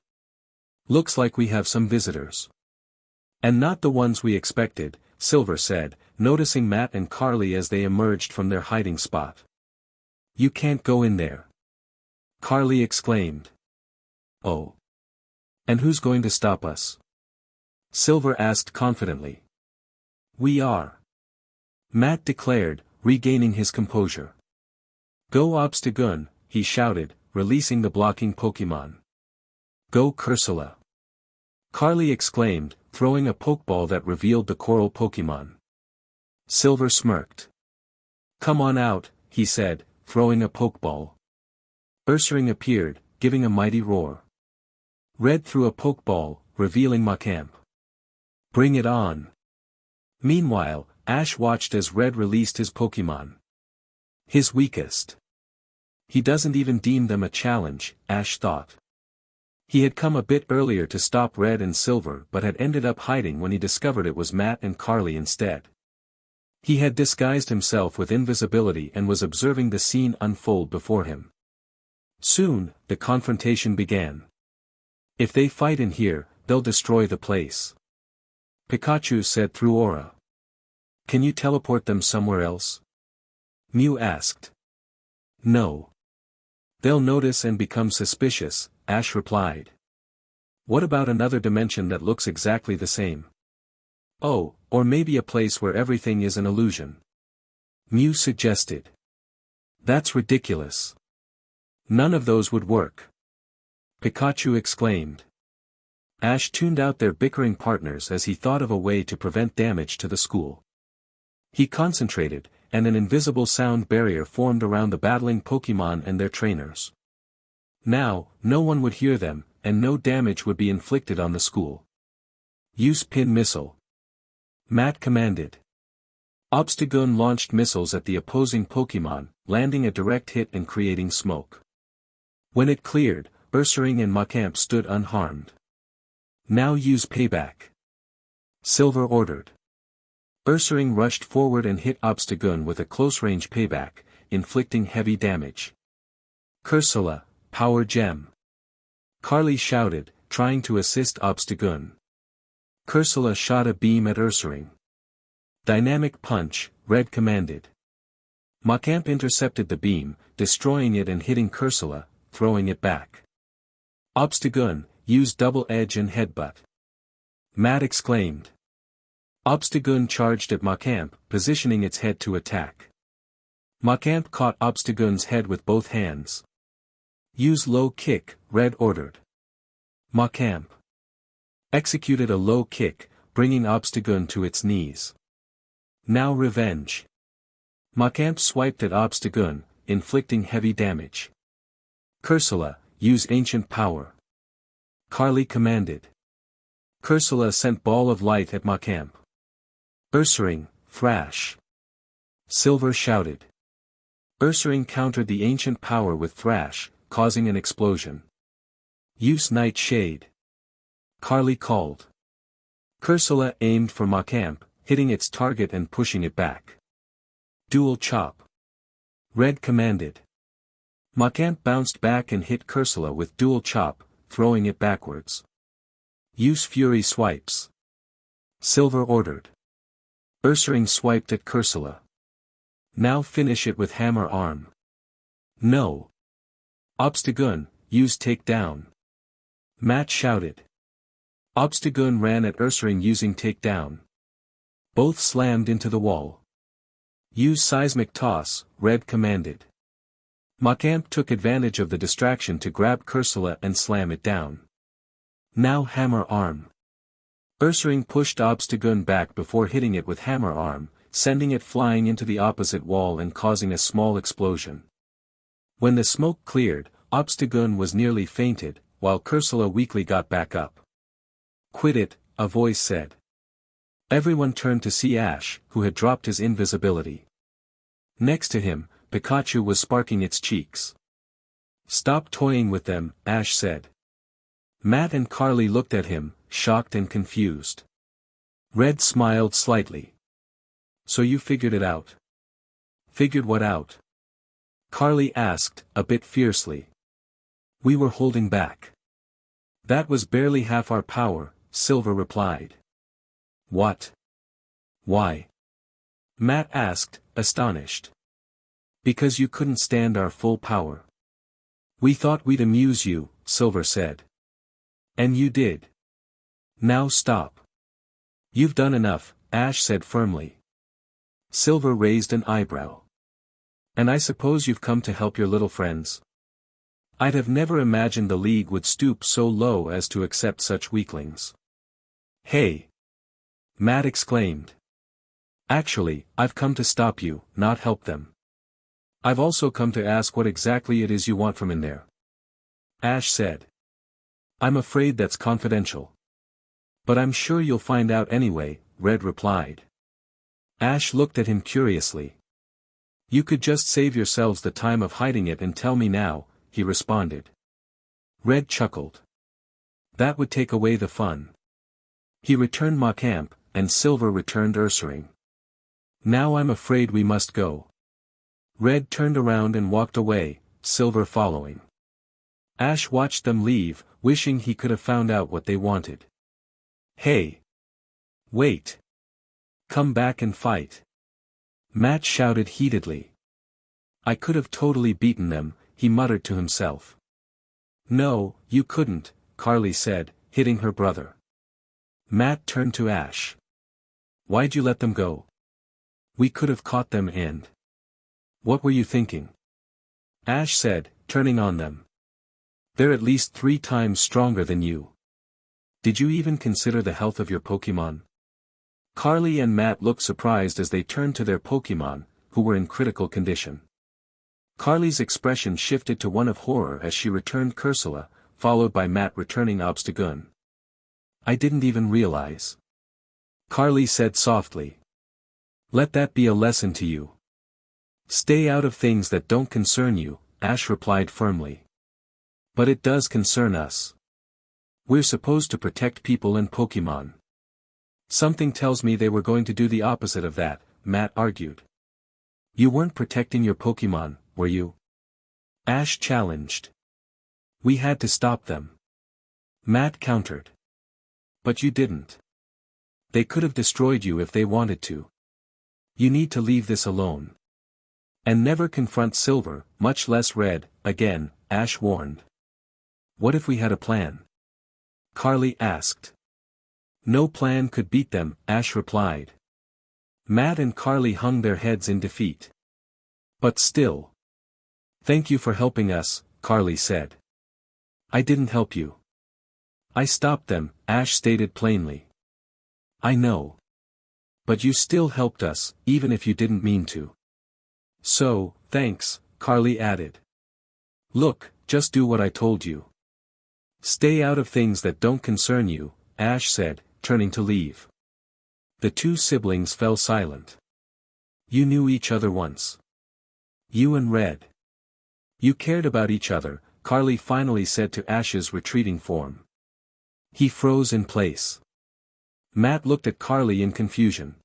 Looks like we have some visitors. And not the ones we expected, Silver said, noticing Matt and Carly as they emerged from their hiding spot. You can't go in there. Carly exclaimed. Oh. And who's going to stop us? Silver asked confidently. We are. Matt declared, regaining his composure. Go Obstagoon, he shouted, releasing the blocking Pokémon. Go Cursula. Carly exclaimed, throwing a Pokeball that revealed the coral Pokémon. Silver smirked. Come on out, he said, throwing a Pokeball. Ursaring appeared, giving a mighty roar. Red threw a Pokeball, revealing Macamp. Bring it on. Meanwhile, Ash watched as Red released his Pokémon. His weakest. He doesn't even deem them a challenge, Ash thought. He had come a bit earlier to stop Red and Silver but had ended up hiding when he discovered it was Matt and Carly instead. He had disguised himself with invisibility and was observing the scene unfold before him. Soon, the confrontation began. If they fight in here, they'll destroy the place. Pikachu said through aura. Can you teleport them somewhere else? Mew asked. No. They'll notice and become suspicious, Ash replied. What about another dimension that looks exactly the same? Oh, or maybe a place where everything is an illusion. Mew suggested. That's ridiculous. None of those would work. Pikachu exclaimed. Ash tuned out their bickering partners as he thought of a way to prevent damage to the school. He concentrated, and an invisible sound barrier formed around the battling Pokémon and their trainers. Now, no one would hear them, and no damage would be inflicted on the school. Use Pin Missile. Matt commanded. Obstagoon launched missiles at the opposing Pokémon, landing a direct hit and creating smoke. When it cleared, Ursaring and Macamp stood unharmed. Now use Payback. Silver ordered. Ursaring rushed forward and hit Obstagoon with a close-range payback, inflicting heavy damage. Cursula, Power Gem. Carly shouted, trying to assist Obstagoon. Cursula shot a beam at Ursaring. Dynamic Punch, Red commanded. Macamp intercepted the beam, destroying it and hitting Cursula, throwing it back. Obstagoon, use Double Edge and Headbutt. Matt exclaimed. Obstagoon charged at Macamp, positioning its head to attack. Macamp caught Obstagoon's head with both hands. Use Low Kick, Red ordered. Macamp executed a low kick, bringing Obstagoon to its knees. Now Revenge. Macamp swiped at Obstagoon, inflicting heavy damage. Cursula, use Ancient Power. Carly commanded. Cursula sent Ball of Light at Macamp. Ursaring, Thrash. Silver shouted. Ursaring countered the Ancient Power with Thrash, causing an explosion. Use Nightshade. Carly called. Cursula aimed for Macamp, hitting its target and pushing it back. Dual Chop. Red commanded. Macamp bounced back and hit Cursula with Dual Chop, throwing it backwards. Use Fury Swipes. Silver ordered. Ursaring swiped at Cursula. Now finish it with Hammer Arm. No. Obstagoon, use Takedown. Matt shouted. Obstagoon ran at Ursaring using Takedown. Both slammed into the wall. Use seismic toss, Red commanded. Machamp took advantage of the distraction to grab Cursula and slam it down. Now Hammer Arm. Ursaring pushed Obstagoon back before hitting it with Hammer Arm, sending it flying into the opposite wall and causing a small explosion. When the smoke cleared, Obstagoon was nearly fainted, while Cursula weakly got back up. "Quit it," a voice said. Everyone turned to see Ash, who had dropped his invisibility. Next to him, Pikachu was sparking its cheeks. "Stop toying with them," Ash said. Matt and Carly looked at him, shocked and confused. Red smiled slightly. "So you figured it out?" "Figured what out?" Carly asked, a bit fiercely. "We were holding back. That was barely half our power," Silver replied. "What? Why?" Matt asked, astonished. "Because you couldn't stand our full power. We thought we'd amuse you," Silver said. "And you did. Now stop." "You've done enough," Ash said firmly. Silver raised an eyebrow. "And I suppose you've come to help your little friends?" "I'd have never imagined the League would stoop so low as to accept such weaklings." "Hey!" Matt exclaimed. "Actually, I've come to stop you, not help them. I've also come to ask what exactly it is you want from in there." Ash said. "I'm afraid that's confidential. But I'm sure you'll find out anyway," Red replied. Ash looked at him curiously. "You could just save yourselves the time of hiding it and tell me now," he responded. Red chuckled. "That would take away the fun." He returned Machamp, and Silver returned Ursaring. "Now I'm afraid we must go." Red turned around and walked away, Silver following. Ash watched them leave, wishing he could have found out what they wanted. "Hey! Wait! Come back and fight!" Matt shouted heatedly. "I could have totally beaten them," he muttered to himself. "No, you couldn't," Carly said, hitting her brother. Matt turned to Ash. "Why'd you let them go? We could have caught them and—" "What were you thinking?" Ash said, turning on them. "They're at least 3 times stronger than you. Did you even consider the health of your Pokémon?" Carly and Matt looked surprised as they turned to their Pokémon, who were in critical condition. Carly's expression shifted to one of horror as she returned Cursula, followed by Matt returning Obstagoon. "I didn't even realize," Carly said softly. "Let that be a lesson to you. Stay out of things that don't concern you," Ash replied firmly. "But it does concern us. We're supposed to protect people and Pokémon." "Something tells me they were going to do the opposite of that," Matt argued. "You weren't protecting your Pokémon, were you?" Ash challenged. "We had to stop them," Matt countered. "But you didn't. They could have destroyed you if they wanted to. You need to leave this alone. And never confront Silver, much less Red, again," Ash warned. "What if we had a plan?" Carly asked. "No plan could beat them," Ash replied. Matt and Carly hung their heads in defeat. "But still. Thank you for helping us," Carly said. "I didn't help you. I stopped them," Ash stated plainly. "I know. But you still helped us, even if you didn't mean to." "So, thanks," Carly added. "Look, just do what I told you. Stay out of things that don't concern you," Ash said, turning to leave. The 2 siblings fell silent. "You knew each other once. You and Red. You cared about each other," Carly finally said to Ash's retreating form. He froze in place. Matt looked at Carly in confusion.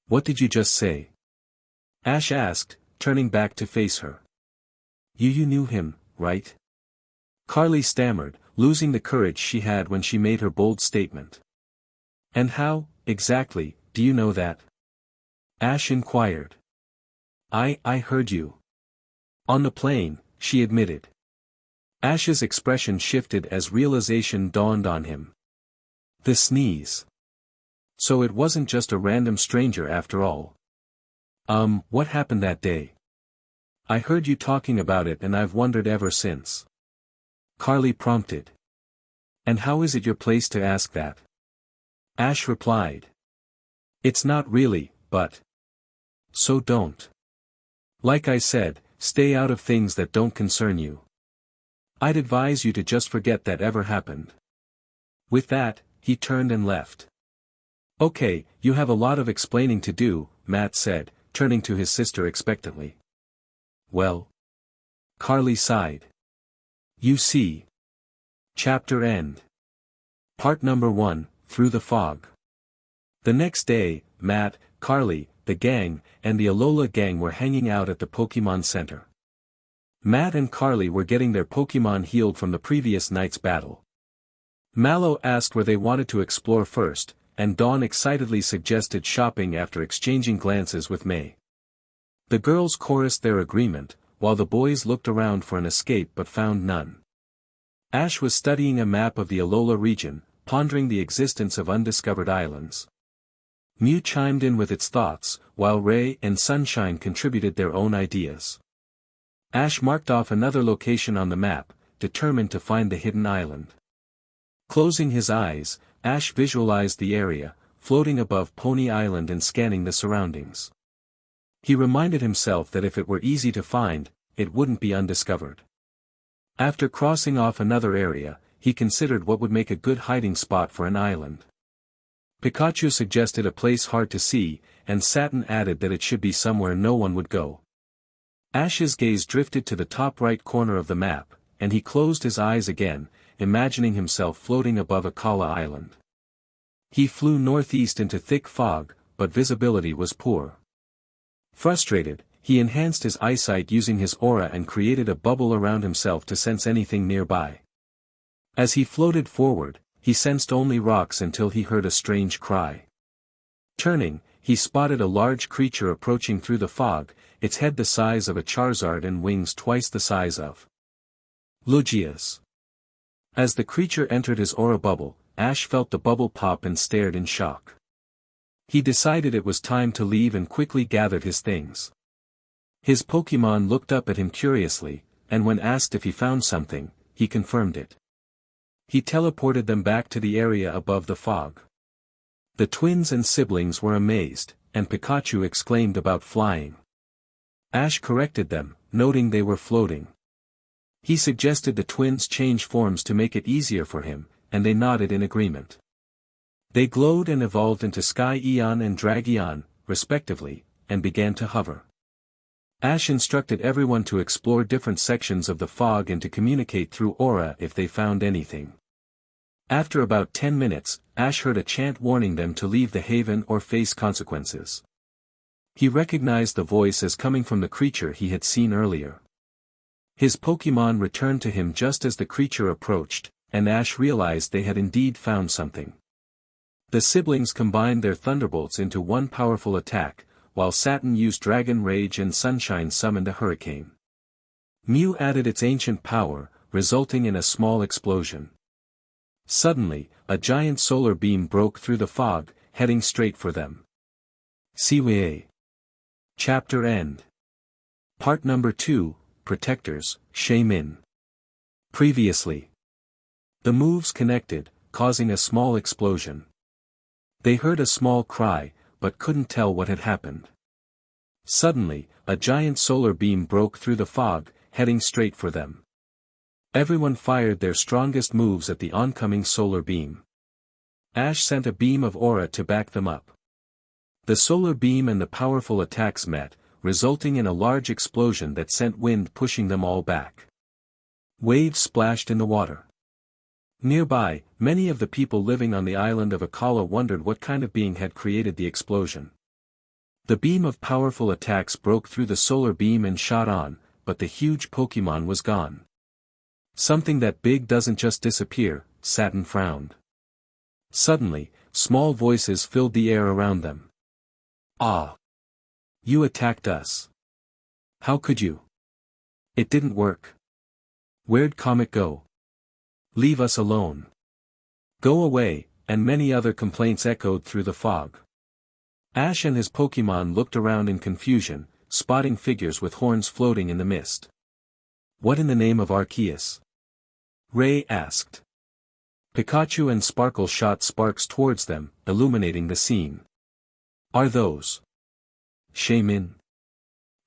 "What did you just say?" Ash asked, turning back to face her. You knew him, right?" Carly stammered, losing the courage she had when she made her bold statement. "And how, exactly, do you know that?" Ash inquired. I heard you. On the plane," she admitted. Ash's expression shifted as realization dawned on him. The sneeze. So it wasn't just a random stranger after all. What happened that day? I heard you talking about it and I've wondered ever since. Carly prompted. And how is it your place to ask that? Ash replied. It's not really, but. So don't. Like I said, stay out of things that don't concern you. I'd advise you to just forget that ever happened. With that, he turned and left. Okay, you have a lot of explaining to do, Matt said, turning to his sister expectantly. Well? Carly sighed. You see. Chapter end. Part number 1, Through the Fog. The next day, Matt, Carly, the gang, and the Alola gang were hanging out at the Pokémon Center. Matt and Carly were getting their Pokémon healed from the previous night's battle. Mallow asked where they wanted to explore first, and Dawn excitedly suggested shopping after exchanging glances with May. The girls chorused their agreement, while the boys looked around for an escape but found none. Ash was studying a map of the Alola region, pondering the existence of undiscovered islands. Mew chimed in with its thoughts, while Ray and Sunshine contributed their own ideas. Ash marked off another location on the map, determined to find the hidden island. Closing his eyes, Ash visualized the area, floating above Pony Island and scanning the surroundings. He reminded himself that if it were easy to find, it wouldn't be undiscovered. After crossing off another area, he considered what would make a good hiding spot for an island. Pikachu suggested a place hard to see, and Satin added that it should be somewhere no one would go. Ash's gaze drifted to the top right corner of the map, and he closed his eyes again, imagining himself floating above Akala Island. He flew northeast into thick fog, but visibility was poor. Frustrated, he enhanced his eyesight using his aura and created a bubble around himself to sense anything nearby. As he floated forward, he sensed only rocks until he heard a strange cry. Turning, he spotted a large creature approaching through the fog, its head the size of a Charizard and wings twice the size of Lugia's. As the creature entered his aura bubble, Ash felt the bubble pop and stared in shock. He decided it was time to leave and quickly gathered his things. His Pokémon looked up at him curiously, and when asked if he found something, he confirmed it. He teleported them back to the area above the fog. The twins and siblings were amazed, and Pikachu exclaimed about flying. Ash corrected them, noting they were floating. He suggested the twins change forms to make it easier for him, and they nodded in agreement. They glowed and evolved into Sky Eon and Dragion, respectively, and began to hover. Ash instructed everyone to explore different sections of the fog and to communicate through aura if they found anything. After about 10 minutes, Ash heard a chant warning them to leave the haven or face consequences. He recognized the voice as coming from the creature he had seen earlier. His Pokémon returned to him just as the creature approached, and Ash realized they had indeed found something. The siblings combined their thunderbolts into one powerful attack, while Satin used Dragon Rage and Sunshine summoned a hurricane. Mew added its ancient power, resulting in a small explosion. Suddenly, a giant solar beam broke through the fog, heading straight for them. Siwei. Chapter end. Part number 2, Protectors, Shaymin. Previously. The moves connected, causing a small explosion. They heard a small cry, but couldn't tell what had happened. Suddenly, a giant solar beam broke through the fog, heading straight for them. Everyone fired their strongest moves at the oncoming solar beam. Ash sent a beam of aura to back them up. The solar beam and the powerful attacks met, resulting in a large explosion that sent wind pushing them all back. Waves splashed in the water. Nearby, many of the people living on the island of Akala wondered what kind of being had created the explosion. The beam of powerful attacks broke through the solar beam and shot on, but the huge Pokémon was gone. Something that big doesn't just disappear, Satin frowned. Suddenly, small voices filled the air around them. Ah! You attacked us. How could you? It didn't work. Where'd Comet go? Leave us alone. Go away, and many other complaints echoed through the fog. Ash and his Pokémon looked around in confusion, spotting figures with horns floating in the mist. What in the name of Arceus? Ray asked. Pikachu and Sparkle shot sparks towards them, illuminating the scene. Are those Shaymin?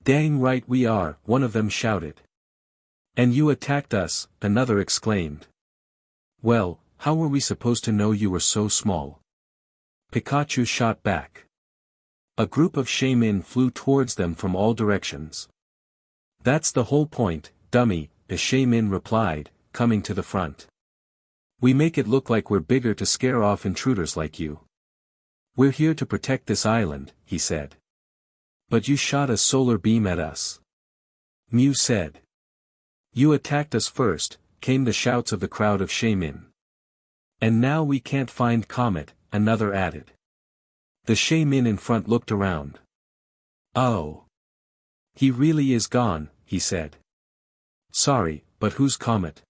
Dang right we are, one of them shouted. And you attacked us, another exclaimed. Well, how were we supposed to know you were so small? Pikachu shot back. A group of Shaymin flew towards them from all directions. That's the whole point, dummy, a Shaymin replied, coming to the front. We make it look like we're bigger to scare off intruders like you. We're here to protect this island, he said. But you shot a solar beam at us. Mew said. You attacked us first, came the shouts of the crowd of Shaymin. And now we can't find Comet, another added. The Shaymin in front looked around. Oh. He really is gone, he said. Sorry, but who's Comet?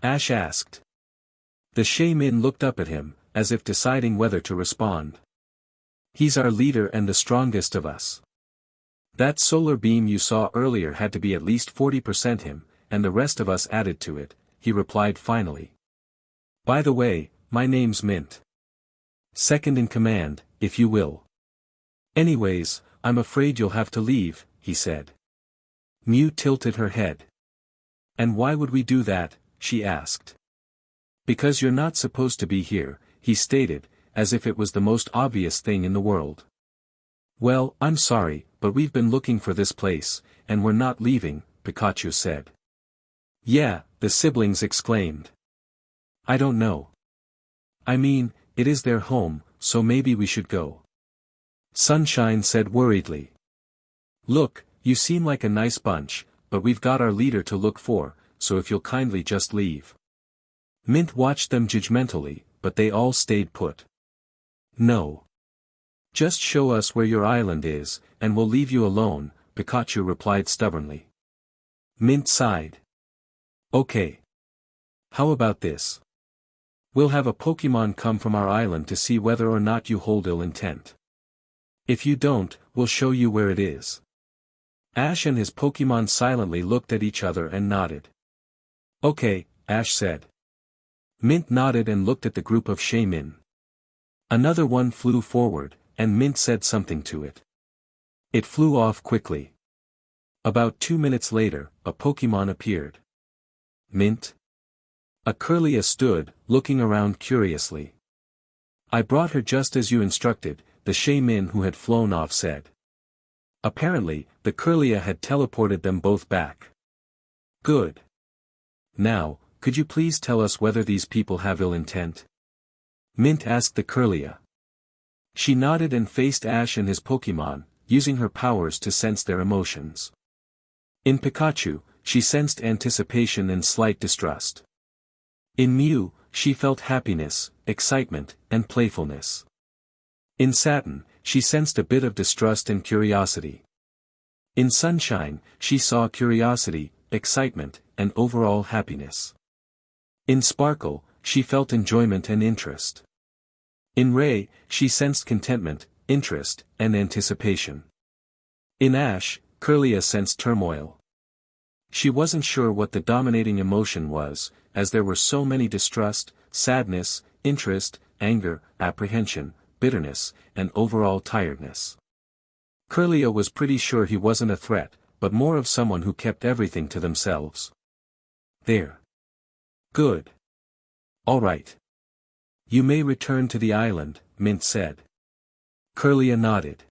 Ash asked. The Shaymin looked up at him, as if deciding whether to respond. He's our leader and the strongest of us. That solar beam you saw earlier had to be at least 40% him, and the rest of us added to it, he replied finally. By the way, my name's Mint. Second in command, if you will. Anyways, I'm afraid you'll have to leave, he said. Mew tilted her head. And why would we do that, she asked. Because you're not supposed to be here, he stated, as if it was the most obvious thing in the world. Well, I'm sorry, but we've been looking for this place, and we're not leaving, Pikachu said. Yeah, the siblings exclaimed. I don't know. I mean, it is their home, so maybe we should go. Sunshine said worriedly. Look, you seem like a nice bunch, but we've got our leader to look for, so if you'll kindly just leave. Mint watched them judgmentally, but they all stayed put. No. Just show us where your island is, and we'll leave you alone, Pikachu replied stubbornly. Mint sighed. Okay. How about this? We'll have a Pokémon come from our island to see whether or not you hold ill intent. If you don't, we'll show you where it is. Ash and his Pokémon silently looked at each other and nodded. Okay, Ash said. Mint nodded and looked at the group of Shaymin. Another one flew forward, and Mint said something to it. It flew off quickly. About 2 minutes later, a Pokémon appeared. Mint? A Curlia stood, looking around curiously. I brought her just as you instructed, the Shaymin who had flown off said. Apparently, the Curlia had teleported them both back. Good. Now, could you please tell us whether these people have ill intent? Mint asked the Curlia. She nodded and faced Ash and his Pokémon, using her powers to sense their emotions. In Pikachu, she sensed anticipation and slight distrust. In Mew, she felt happiness, excitement, and playfulness. In Satin, she sensed a bit of distrust and curiosity. In Sunshine, she saw curiosity, excitement, and overall happiness. In Sparkle, she felt enjoyment and interest. In Ray, she sensed contentment, interest, and anticipation. In Ash, Curlia sensed turmoil. She wasn't sure what the dominating emotion was, as there were so many: distrust, sadness, interest, anger, apprehension, bitterness, and overall tiredness. Curlia was pretty sure he wasn't a threat, but more of someone who kept everything to themselves. There. Good. All right. You may return to the island, Mint said. Curlia nodded.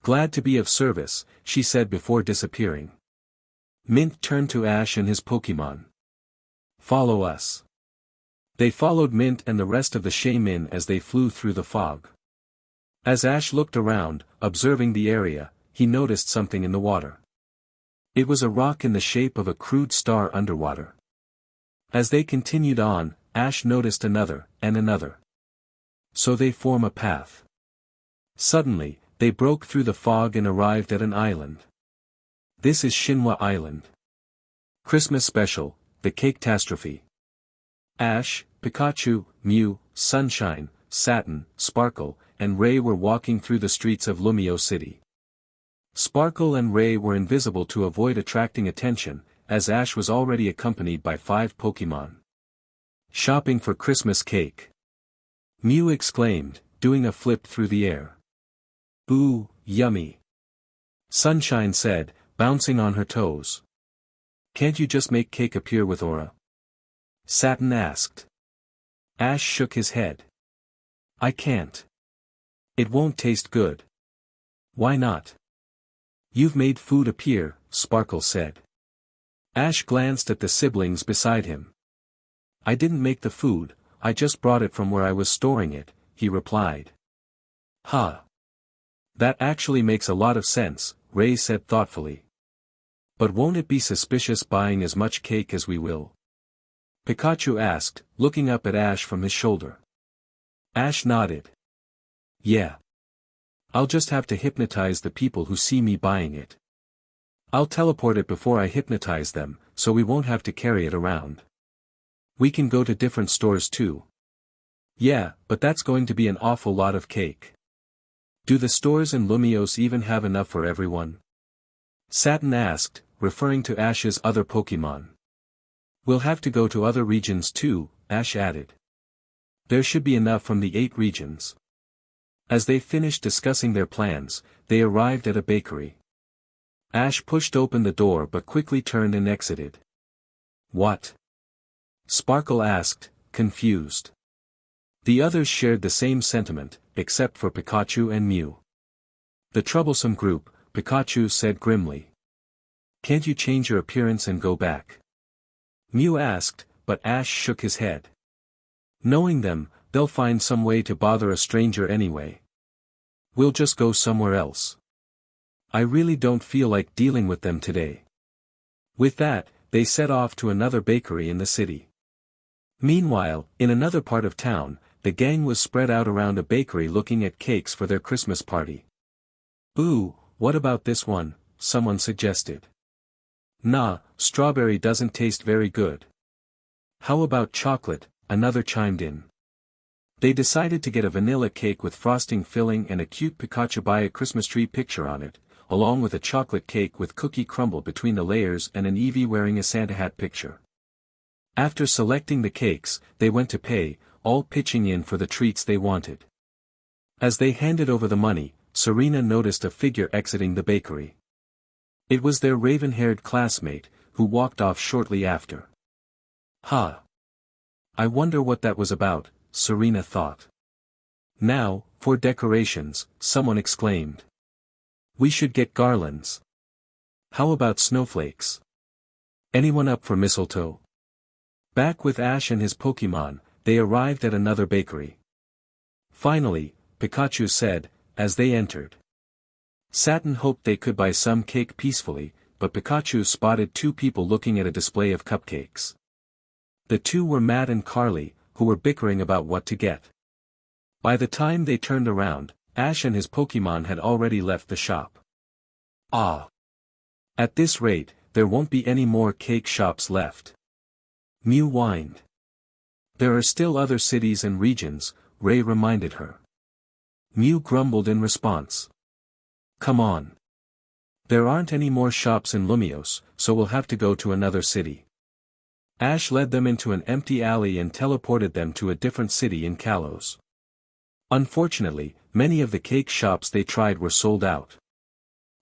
Glad to be of service, she said before disappearing. Mint turned to Ash and his Pokémon. Follow us. They followed Mint and the rest of the Shaymin as they flew through the fog. As Ash looked around, observing the area, he noticed something in the water. It was a rock in the shape of a crude star underwater. As they continued on, Ash noticed another, and another. So they form a path. Suddenly, they broke through the fog and arrived at an island. This is Shinwa Island. Christmas Special, the Cake-tastrophe. Ash, Pikachu, Mew, Sunshine, Satin, Sparkle, and Ray were walking through the streets of Lumio City. Sparkle and Ray were invisible to avoid attracting attention, as Ash was already accompanied by 5 Pokémon. Shopping for Christmas cake. Mew exclaimed, doing a flip through the air. Ooh, yummy. Sunshine said, bouncing on her toes. Can't you just make cake appear with aura? Satin asked. Ash shook his head. I can't. It won't taste good. Why not? You've made food appear, Sparkle said. Ash glanced at the siblings beside him. I didn't make the food, I just brought it from where I was storing it, he replied. Huh. That actually makes a lot of sense, Ray said thoughtfully. But won't it be suspicious buying as much cake as we will? Pikachu asked, looking up at Ash from his shoulder. Ash nodded. Yeah. I'll just have to hypnotize the people who see me buying it. I'll teleport it before I hypnotize them, so we won't have to carry it around. We can go to different stores too. Yeah, but that's going to be an awful lot of cake. Do the stores in Lumiose even have enough for everyone? Satin asked, referring to Ash's other Pokémon. We'll have to go to other regions too, Ash added. There should be enough from the 8 regions. As they finished discussing their plans, they arrived at a bakery. Ash pushed open the door but quickly turned and exited. What? Sparkle asked, confused. The others shared the same sentiment, except for Pikachu and Mew. The troublesome group, Pikachu said grimly. Can't you change your appearance and go back? Mew asked, but Ash shook his head. Knowing them, they'll find some way to bother a stranger anyway. We'll just go somewhere else. I really don't feel like dealing with them today. With that, they set off to another bakery in the city. Meanwhile, in another part of town, the gang was spread out around a bakery looking at cakes for their Christmas party. Ooh, what about this one? Someone suggested. Nah, strawberry doesn't taste very good. How about chocolate? Another chimed in. They decided to get a vanilla cake with frosting filling and a cute Pikachu by a Christmas tree picture on it, along with a chocolate cake with cookie crumble between the layers and an Eevee wearing a Santa hat picture. After selecting the cakes, they went to pay, all pitching in for the treats they wanted. As they handed over the money, Serena noticed a figure exiting the bakery. It was their raven-haired classmate, who walked off shortly after. Ha! I wonder what that was about, Serena thought. Now, for decorations, someone exclaimed. We should get garlands. How about snowflakes? Anyone up for mistletoe? Back with Ash and his Pokémon, they arrived at another bakery. Finally, Pikachu said, as they entered. Satin hoped they could buy some cake peacefully, but Pikachu spotted 2 people looking at a display of cupcakes. The 2 were Matt and Carly, who were bickering about what to get. By the time they turned around, Ash and his Pokémon had already left the shop. Ah! At this rate, there won't be any more cake shops left. Mew whined. There are still other cities and regions, Ray reminded her. Mew grumbled in response. Come on. There aren't any more shops in Lumiose, so we'll have to go to another city. Ash led them into an empty alley and teleported them to a different city in Kalos. Unfortunately, many of the cake shops they tried were sold out.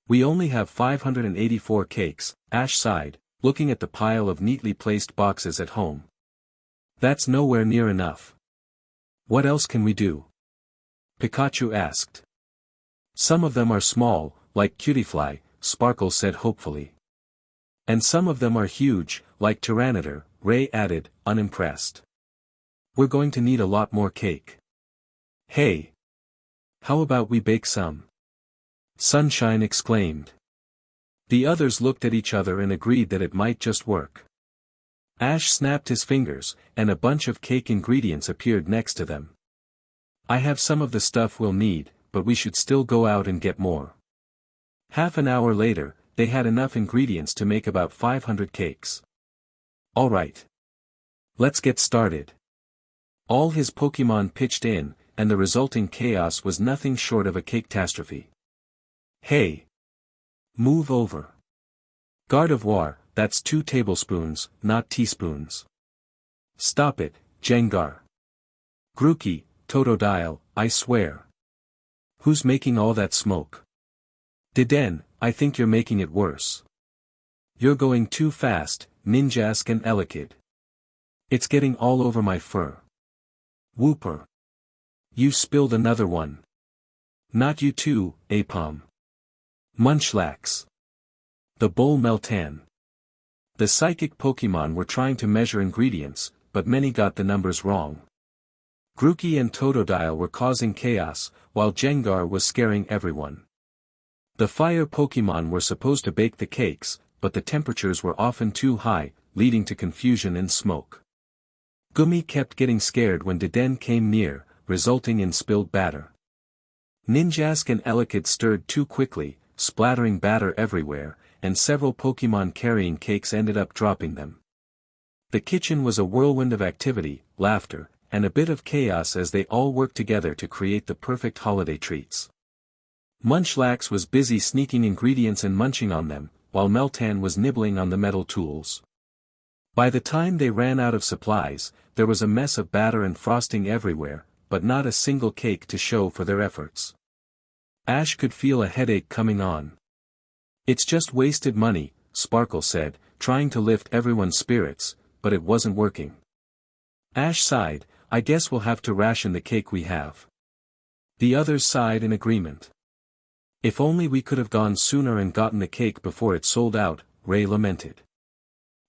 We only have 584 cakes, Ash sighed, looking at the pile of neatly placed boxes at home. That's nowhere near enough. What else can we do? Pikachu asked. Some of them are small, like Cutiefly, Sparkle said hopefully. And some of them are huge, like Tyranitar, Ray added, unimpressed. We're going to need a lot more cake. Hey! How about we bake some? Sunshine exclaimed. The others looked at each other and agreed that it might just work. Ash snapped his fingers, and a bunch of cake ingredients appeared next to them. I have some of the stuff we'll need, but we should still go out and get more. Half an hour later, they had enough ingredients to make about 500 cakes. Alright. Let's get started. All his Pokémon pitched in, and the resulting chaos was nothing short of a cake-tastrophe. Hey! Move over. Gardevoir, that's 2 tablespoons, not teaspoons. Stop it, Gengar. Grookey, Totodile, I swear. Who's making all that smoke? Diden, I think you're making it worse. You're going too fast, Ninjask and Elekid. It's getting all over my fur. Whooper. You spilled another one. Not you too, Apom. Munchlax. The Bull Meltan. The psychic Pokémon were trying to measure ingredients, but many got the numbers wrong. Grookey and Totodile were causing chaos, while Gengar was scaring everyone. The fire Pokémon were supposed to bake the cakes, but the temperatures were often too high, leading to confusion and smoke. Gummy kept getting scared when Diden came near, resulting in spilled batter. Ninjask and Elekid stirred too quickly, splattering batter everywhere, and several Pokémon carrying cakes ended up dropping them. The kitchen was a whirlwind of activity, laughter, and a bit of chaos as they all worked together to create the perfect holiday treats. Munchlax was busy sneaking ingredients and munching on them, while Meltan was nibbling on the metal tools. By the time they ran out of supplies, there was a mess of batter and frosting everywhere, but not a single cake to show for their efforts. Ash could feel a headache coming on. It's just wasted money, Sparkle said, trying to lift everyone's spirits, but it wasn't working. Ash sighed, I guess we'll have to ration the cake we have. The others sighed in agreement. If only we could have gone sooner and gotten the cake before it sold out, Ray lamented.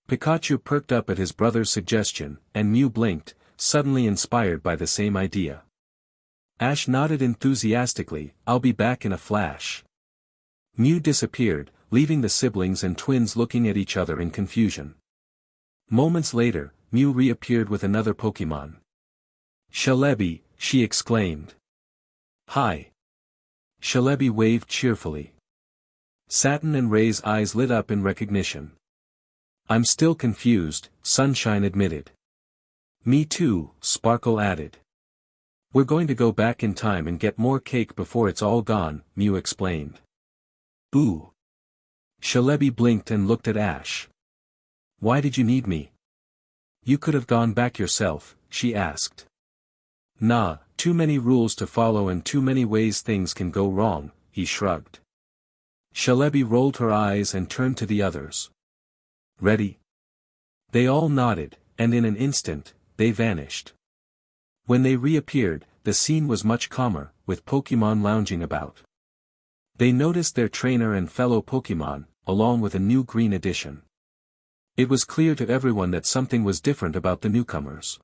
Pikachu perked up at his brother's suggestion, and Mew blinked, suddenly inspired by the same idea. Ash nodded enthusiastically, I'll be back in a flash. Mew disappeared, leaving the siblings and twins looking at each other in confusion. Moments later, Mew reappeared with another Pokémon. Celebi, she exclaimed. Hi. Celebi waved cheerfully. Satin and Ray's eyes lit up in recognition. I'm still confused, Sunshine admitted. Me too, Sparkle added. We're going to go back in time and get more cake before it's all gone, Mew explained. Ooh. Celebi blinked and looked at Ash. Why did you need me? You could have gone back yourself, she asked. Nah, too many rules to follow and too many ways things can go wrong, he shrugged. Celebi rolled her eyes and turned to the others. Ready? They all nodded, and in an instant, they vanished. When they reappeared, the scene was much calmer, with Pokémon lounging about. They noticed their trainer and fellow Pokémon, along with a new green addition. It was clear to everyone that something was different about the newcomers.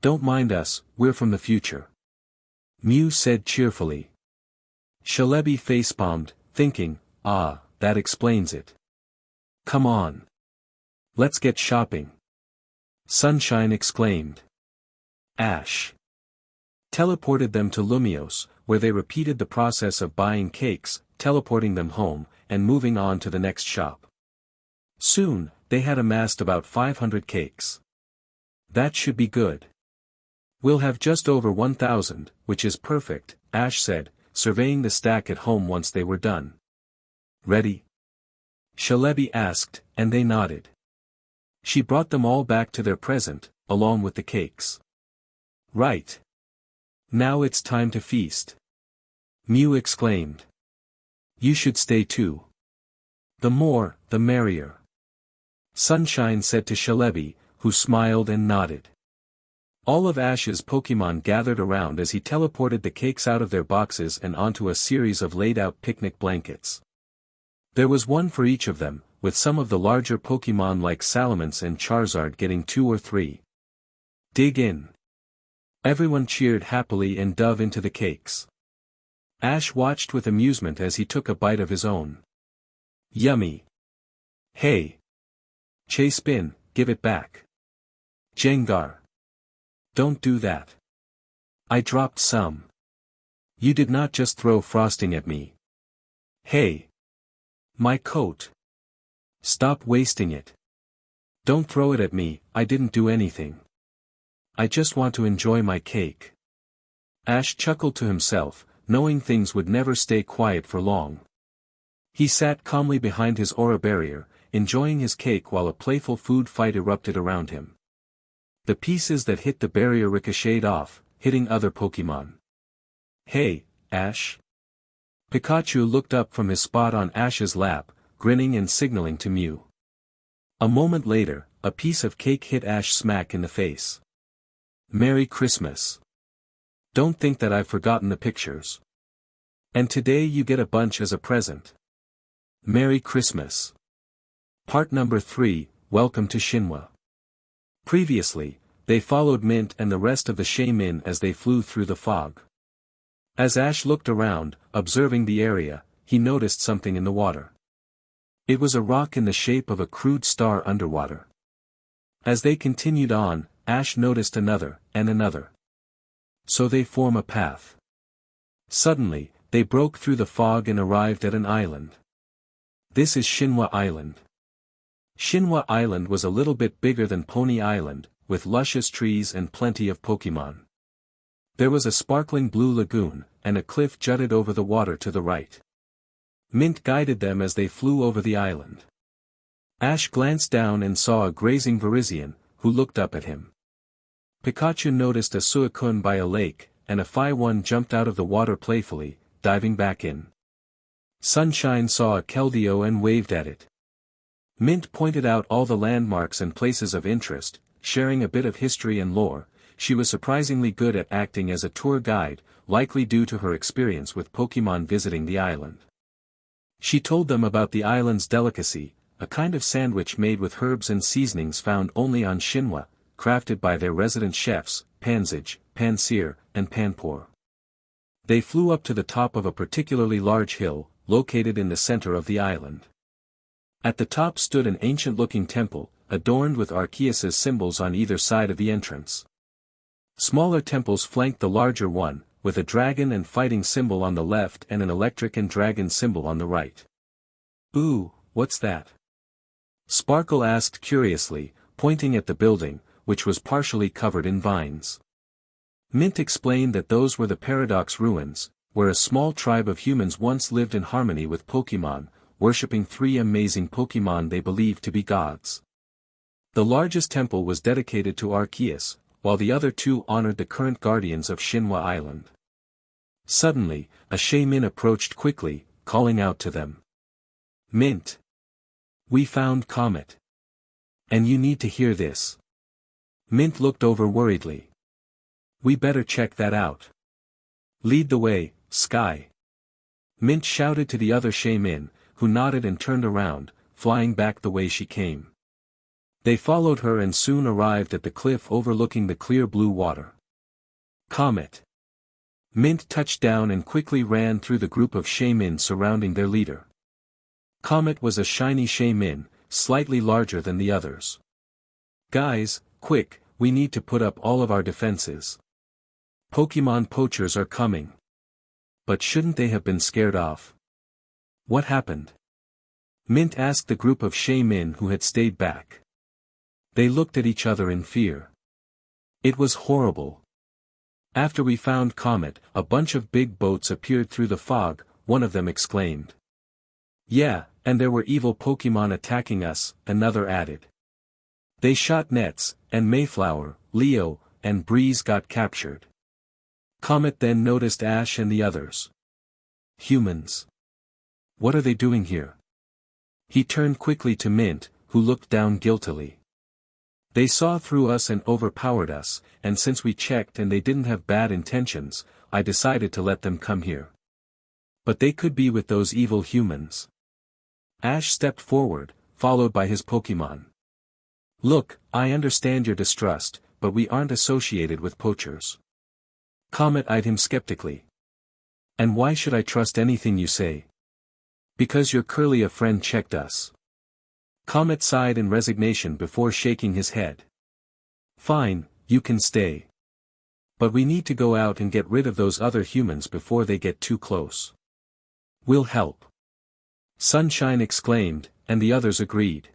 Don't mind us, we're from the future. Mew said cheerfully. Celebi facepalmed, thinking, ah, that explains it. Come on. Let's get shopping. Sunshine exclaimed. Ash teleported them to Lumiose, where they repeated the process of buying cakes, teleporting them home, and moving on to the next shop. Soon, they had amassed about 500 cakes. That should be good. We'll have just over 1,000, which is perfect, Ash said, surveying the stack at home once they were done. Ready? Celebi asked, and they nodded. She brought them all back to their present, along with the cakes. Right. Now it's time to feast. Mew exclaimed. You should stay too. The more, the merrier. Sunshine said to Celebi, who smiled and nodded. All of Ash's Pokémon gathered around as he teleported the cakes out of their boxes and onto a series of laid-out picnic blankets. There was one for each of them, with some of the larger Pokémon like Salamence and Charizard getting 2 or 3. Dig in. Everyone cheered happily and dove into the cakes. Ash watched with amusement as he took a bite of his own. Yummy. Hey. Chasepin, give it back. Gengar. Don't do that. I dropped some. You did not just throw frosting at me. Hey. My coat. Stop wasting it. Don't throw it at me, I didn't do anything. I just want to enjoy my cake. Ash chuckled to himself, knowing things would never stay quiet for long. He sat calmly behind his aura barrier, enjoying his cake while a playful food fight erupted around him. The pieces that hit the barrier ricocheted off, hitting other Pokémon. "Hey, Ash." Pikachu looked up from his spot on Ash's lap, grinning and signaling to Mew. A moment later, a piece of cake hit Ash smack in the face. "Merry Christmas. Don't think that I've forgotten the pictures. And today you get a bunch as a present. Merry Christmas." Part number 3, Welcome to Shinwa. Previously, they followed Mint and the rest of the Shaymin as they flew through the fog. As Ash looked around, observing the area, he noticed something in the water. It was a rock in the shape of a crude star underwater. As they continued on, Ash noticed another, and another. So they form a path. Suddenly, they broke through the fog and arrived at an island. This is Shinwa Island. Shinwa Island was a little bit bigger than Pony Island, with luscious trees and plenty of Pokémon. There was a sparkling blue lagoon, and a cliff jutted over the water to the right. Mint guided them as they flew over the island. Ash glanced down and saw a grazing Virizion, who looked up at him. Pikachu noticed a Suicune by a lake, and a Phi-1 jumped out of the water playfully, diving back in. Sunshine saw a Keldeo and waved at it. Mint pointed out all the landmarks and places of interest, sharing a bit of history and lore. She was surprisingly good at acting as a tour guide, likely due to her experience with Pokémon visiting the island. She told them about the island's delicacy, a kind of sandwich made with herbs and seasonings found only on Shinwa, crafted by their resident chefs, Panzage, Panseer, and Panpour. They flew up to the top of a particularly large hill, located in the center of the island. At the top stood an ancient-looking temple, adorned with Arceus's symbols on either side of the entrance. Smaller temples flanked the larger one, with a dragon and fighting symbol on the left and an electric and dragon symbol on the right. "Ooh, what's that?" Sparkle asked curiously, pointing at the building, which was partially covered in vines. Mint explained that those were the Paradox Ruins, where a small tribe of humans once lived in harmony with Pokémon, worshipping 3 amazing Pokémon they believed to be gods. The largest temple was dedicated to Arceus, while the other 2 honored the current guardians of Shinwa Island. Suddenly, a Shaymin approached quickly, calling out to them. "Mint! We found Comet. And you need to hear this." Mint looked over worriedly. "We better check that out. Lead the way, Sky." Mint shouted to the other Shaymin, who nodded and turned around, flying back the way she came. They followed her and soon arrived at the cliff overlooking the clear blue water. "Comet." Mint touched down and quickly ran through the group of Shaymin surrounding their leader. Comet was a shiny Shaymin, slightly larger than the others. "Guys, quick, we need to put up all of our defenses. Pokémon poachers are coming." But shouldn't they have been scared off? What happened? Mint asked the group of Shaymin who had stayed back. They looked at each other in fear. It was horrible. "After we found Comet, a bunch of big boats appeared through the fog," one of them exclaimed. "Yeah, and there were evil Pokémon attacking us," another added. "They shot nets, and Mayflower, Leo, and Breeze got captured." Comet then noticed Ash and the others. "Humans. What are they doing here?" He turned quickly to Mint, who looked down guiltily. "They saw through us and overpowered us, and since we checked and they didn't have bad intentions, I decided to let them come here. But they could be with those evil humans." Ash stepped forward, followed by his Pokémon. "Look, I understand your distrust, but we aren't associated with poachers." Comet eyed him skeptically. "And why should I trust anything you say?" "Because your Curlia friend checked us." Comet sighed in resignation before shaking his head. "Fine, you can stay. But we need to go out and get rid of those other humans before they get too close." "We'll help." Sunshine exclaimed, and the others agreed.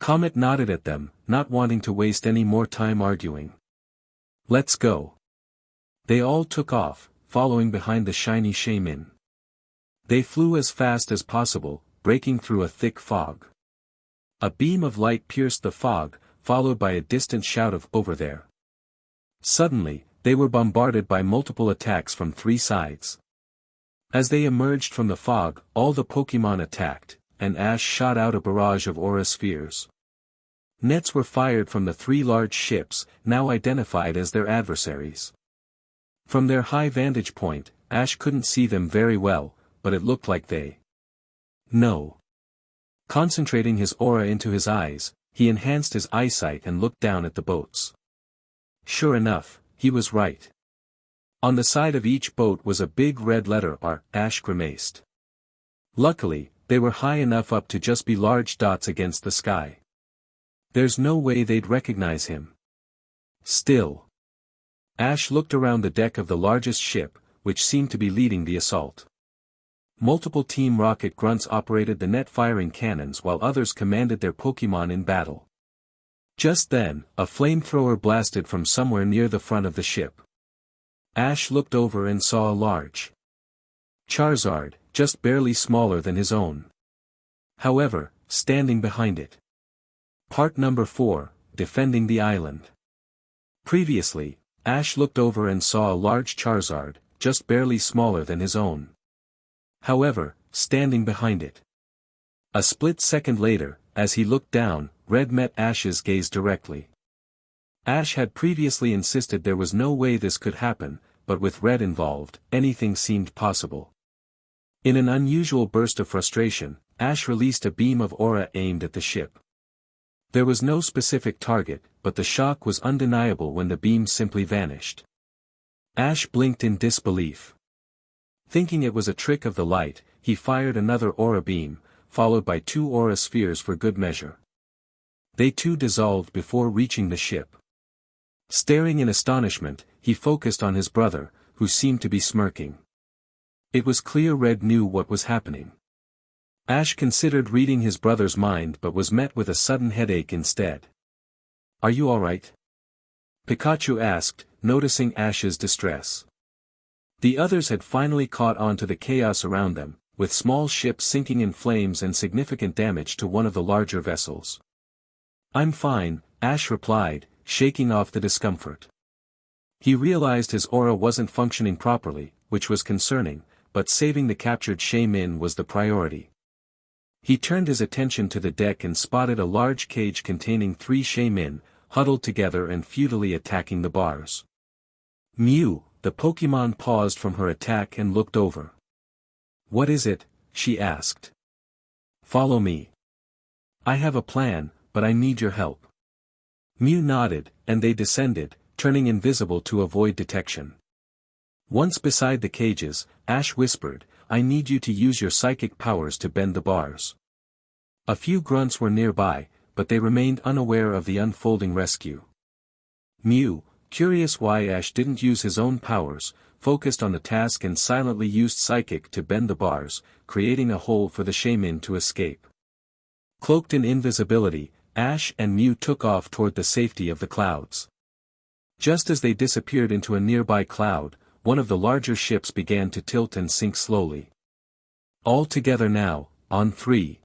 Comet nodded at them, not wanting to waste any more time arguing. "Let's go." They all took off, following behind the shiny Shaymin. They flew as fast as possible, breaking through a thick fog. A beam of light pierced the fog, followed by a distant shout of "over there." Suddenly, they were bombarded by multiple attacks from three sides. As they emerged from the fog, all the Pokémon attacked, and Ash shot out a barrage of aura spheres. Nets were fired from the three large ships, now identified as their adversaries. From their high vantage point, Ash couldn't see them very well, but it looked like they no. Concentrating his aura into his eyes, he enhanced his eyesight and looked down at the boats. Sure enough, he was right. On the side of each boat was a big red letter R. Ash grimaced. Luckily, they were high enough up to just be large dots against the sky. There's no way they'd recognize him. Still. Ash looked around the deck of the largest ship, which seemed to be leading the assault. Multiple Team Rocket grunts operated the net-firing cannons while others commanded their Pokémon in battle. Just then, a flamethrower blasted from somewhere near the front of the ship. Ash looked over and saw a large Charizard, just barely smaller than his own. However, standing behind it. Part number 4, Defending the Island. Previously, Ash looked over and saw a large Charizard, just barely smaller than his own. However, standing behind it. A split second later, as he looked down, Red met Ash's gaze directly. Ash had previously insisted there was no way this could happen, but with Red involved, anything seemed possible. In an unusual burst of frustration, Ash released a beam of aura aimed at the ship. There was no specific target, but the shock was undeniable when the beam simply vanished. Ash blinked in disbelief. Thinking it was a trick of the light, he fired another aura beam, followed by 2 aura spheres for good measure. They too dissolved before reaching the ship. Staring in astonishment, he focused on his brother, who seemed to be smirking. It was clear Red knew what was happening. Ash considered reading his brother's mind but was met with a sudden headache instead. "Are you alright?" Pikachu asked, noticing Ash's distress. The others had finally caught on to the chaos around them, with small ships sinking in flames and significant damage to one of the larger vessels. "I'm fine," Ash replied, shaking off the discomfort. He realized his aura wasn't functioning properly, which was concerning, but saving the captured Shaymin was the priority. He turned his attention to the deck and spotted a large cage containing 3 Shaymin, huddled together and futilely attacking the bars. Mew, the Pokémon paused from her attack and looked over. "What is it?" she asked. "Follow me. I have a plan, but I need your help." Mew nodded, and they descended, turning invisible to avoid detection. Once beside the cages, Ash whispered, "I need you to use your psychic powers to bend the bars." A few grunts were nearby, but they remained unaware of the unfolding rescue. Mew, curious why Ash didn't use his own powers, focused on the task and silently used psychic to bend the bars, creating a hole for the Shaymin to escape. Cloaked in invisibility, Ash and Mew took off toward the safety of the clouds. Just as they disappeared into a nearby cloud, one of the larger ships began to tilt and sink slowly. "All together now, on 3.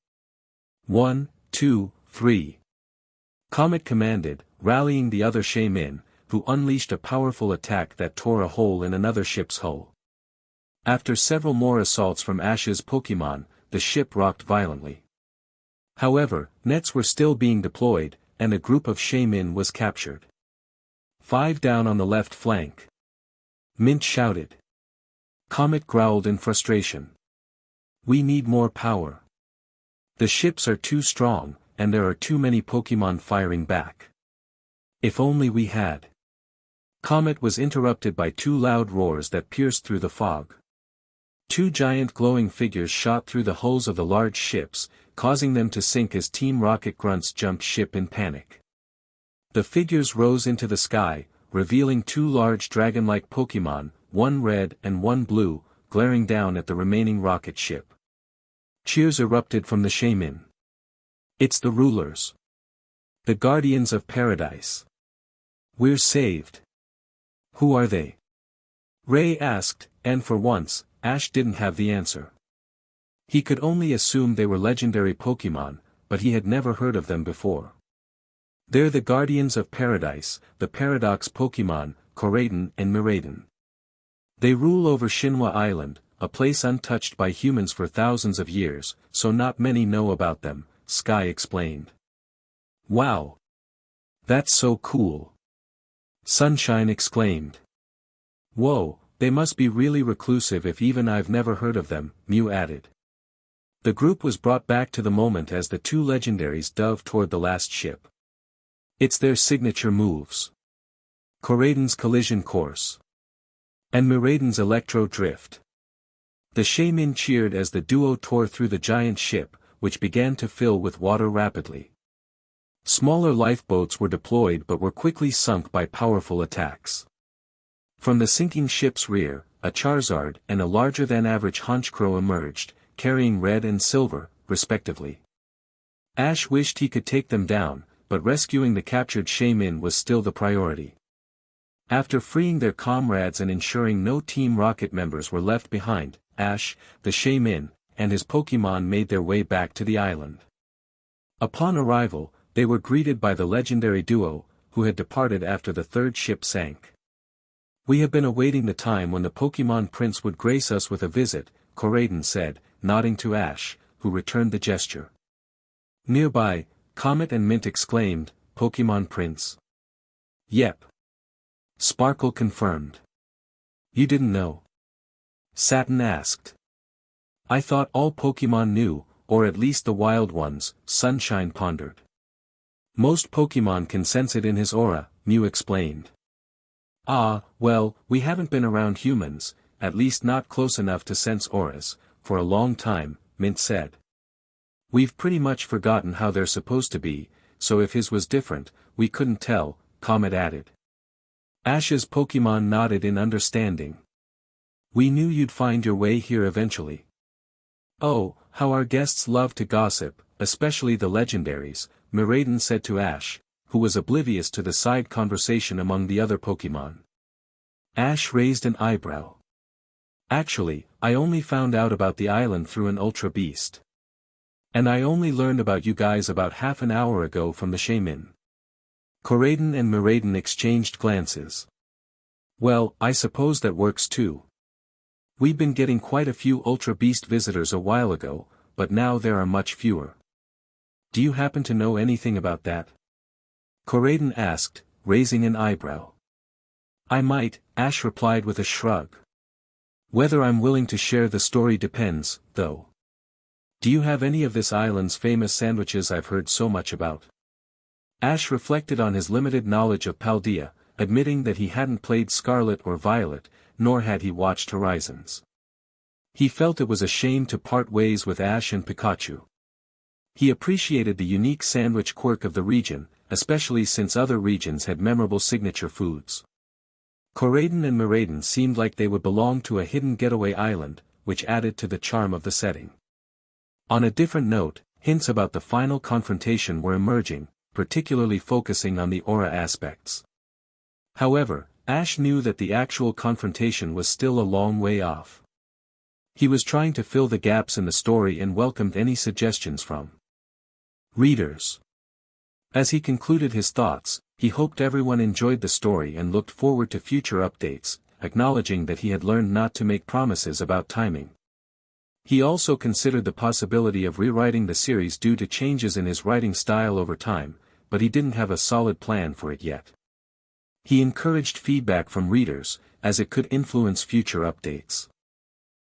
1, 2, 3. Comet commanded, rallying the other Shaymin, who unleashed a powerful attack that tore a hole in another ship's hull. After several more assaults from Ash's Pokémon, the ship rocked violently. However, nets were still being deployed, and a group of Shaymin was captured. 5 down on the left flank. Mint shouted. Comet growled in frustration. "We need more power. The ships are too strong, and there are too many Pokémon firing back. If only we had." Comet was interrupted by 2 loud roars that pierced through the fog. 2 giant glowing figures shot through the hulls of the large ships, causing them to sink as Team Rocket grunts jumped ship in panic. The figures rose into the sky, revealing 2 large dragon-like Pokémon, one red and one blue, glaring down at the remaining rocket ship. Cheers erupted from the Shaymin. "It's the rulers. The Guardians of Paradise. We're saved." "Who are they?" Ray asked, and for once, Ash didn't have the answer. He could only assume they were legendary Pokémon, but he had never heard of them before. They're the Guardians of Paradise, the Paradox Pokémon, Koraidon and Miraidon. They rule over Shinwa Island, a place untouched by humans for thousands of years, so not many know about them, Sky explained. Wow! That's so cool! Sunshine exclaimed. Whoa, they must be really reclusive if even I've never heard of them, Mew added. The group was brought back to the moment as the two legendaries dove toward the last ship. It's their signature moves. Koraidon's collision course. And Miraidon's electro drift. The Shaymin cheered as the duo tore through the giant ship, which began to fill with water rapidly. Smaller lifeboats were deployed but were quickly sunk by powerful attacks. From the sinking ship's rear, a Charizard and a larger-than-average Honchkrow emerged, carrying red and silver, respectively. Ash wished he could take them down, but rescuing the captured Shaymin was still the priority. After freeing their comrades and ensuring no Team Rocket members were left behind, Ash, the Shaymin, and his Pokémon made their way back to the island. Upon arrival, they were greeted by the legendary duo, who had departed after the third ship sank. We have been awaiting the time when the Pokémon Prince would grace us with a visit, Koraidon said, nodding to Ash, who returned the gesture. Nearby, Comet and Mint exclaimed, Pokémon Prince? Yep. Sparkle confirmed. You didn't know? Satin asked. I thought all Pokémon knew, or at least the wild ones, Sunshine pondered. Most Pokémon can sense it in his aura, Mew explained. Ah, well, we haven't been around humans, at least not close enough to sense auras, for a long time, Mint said. We've pretty much forgotten how they're supposed to be, so if his was different, we couldn't tell, Comet added. Ash's Pokémon nodded in understanding. We knew you'd find your way here eventually. Oh, how our guests love to gossip, especially the legendaries, Miraidon said to Ash, who was oblivious to the side conversation among the other Pokémon. Ash raised an eyebrow. Actually, I only found out about the island through an Ultra Beast. And I only learned about you guys about half an hour ago from the Shaymin. Koraidon and Miraidon exchanged glances. Well, I suppose that works too. We've been getting quite a few Ultra Beast visitors a while ago, but now there are much fewer. Do you happen to know anything about that? Koraidon asked, raising an eyebrow. I might, Ash replied with a shrug. Whether I'm willing to share the story depends, though. Do you have any of this island's famous sandwiches I've heard so much about? Ash reflected on his limited knowledge of Paldea, admitting that he hadn't played Scarlet or Violet, nor had he watched Horizons. He felt it was a shame to part ways with Ash and Pikachu. He appreciated the unique sandwich quirk of the region, especially since other regions had memorable signature foods. Koraidon and Miraidon seemed like they would belong to a hidden getaway island, which added to the charm of the setting. On a different note, hints about the final confrontation were emerging, particularly focusing on the aura aspects. However, Ash knew that the actual confrontation was still a long way off. He was trying to fill the gaps in the story and welcomed any suggestions from readers. As he concluded his thoughts, he hoped everyone enjoyed the story and looked forward to future updates, acknowledging that he had learned not to make promises about timing. He also considered the possibility of rewriting the series due to changes in his writing style over time, but he didn't have a solid plan for it yet. He encouraged feedback from readers, as it could influence future updates.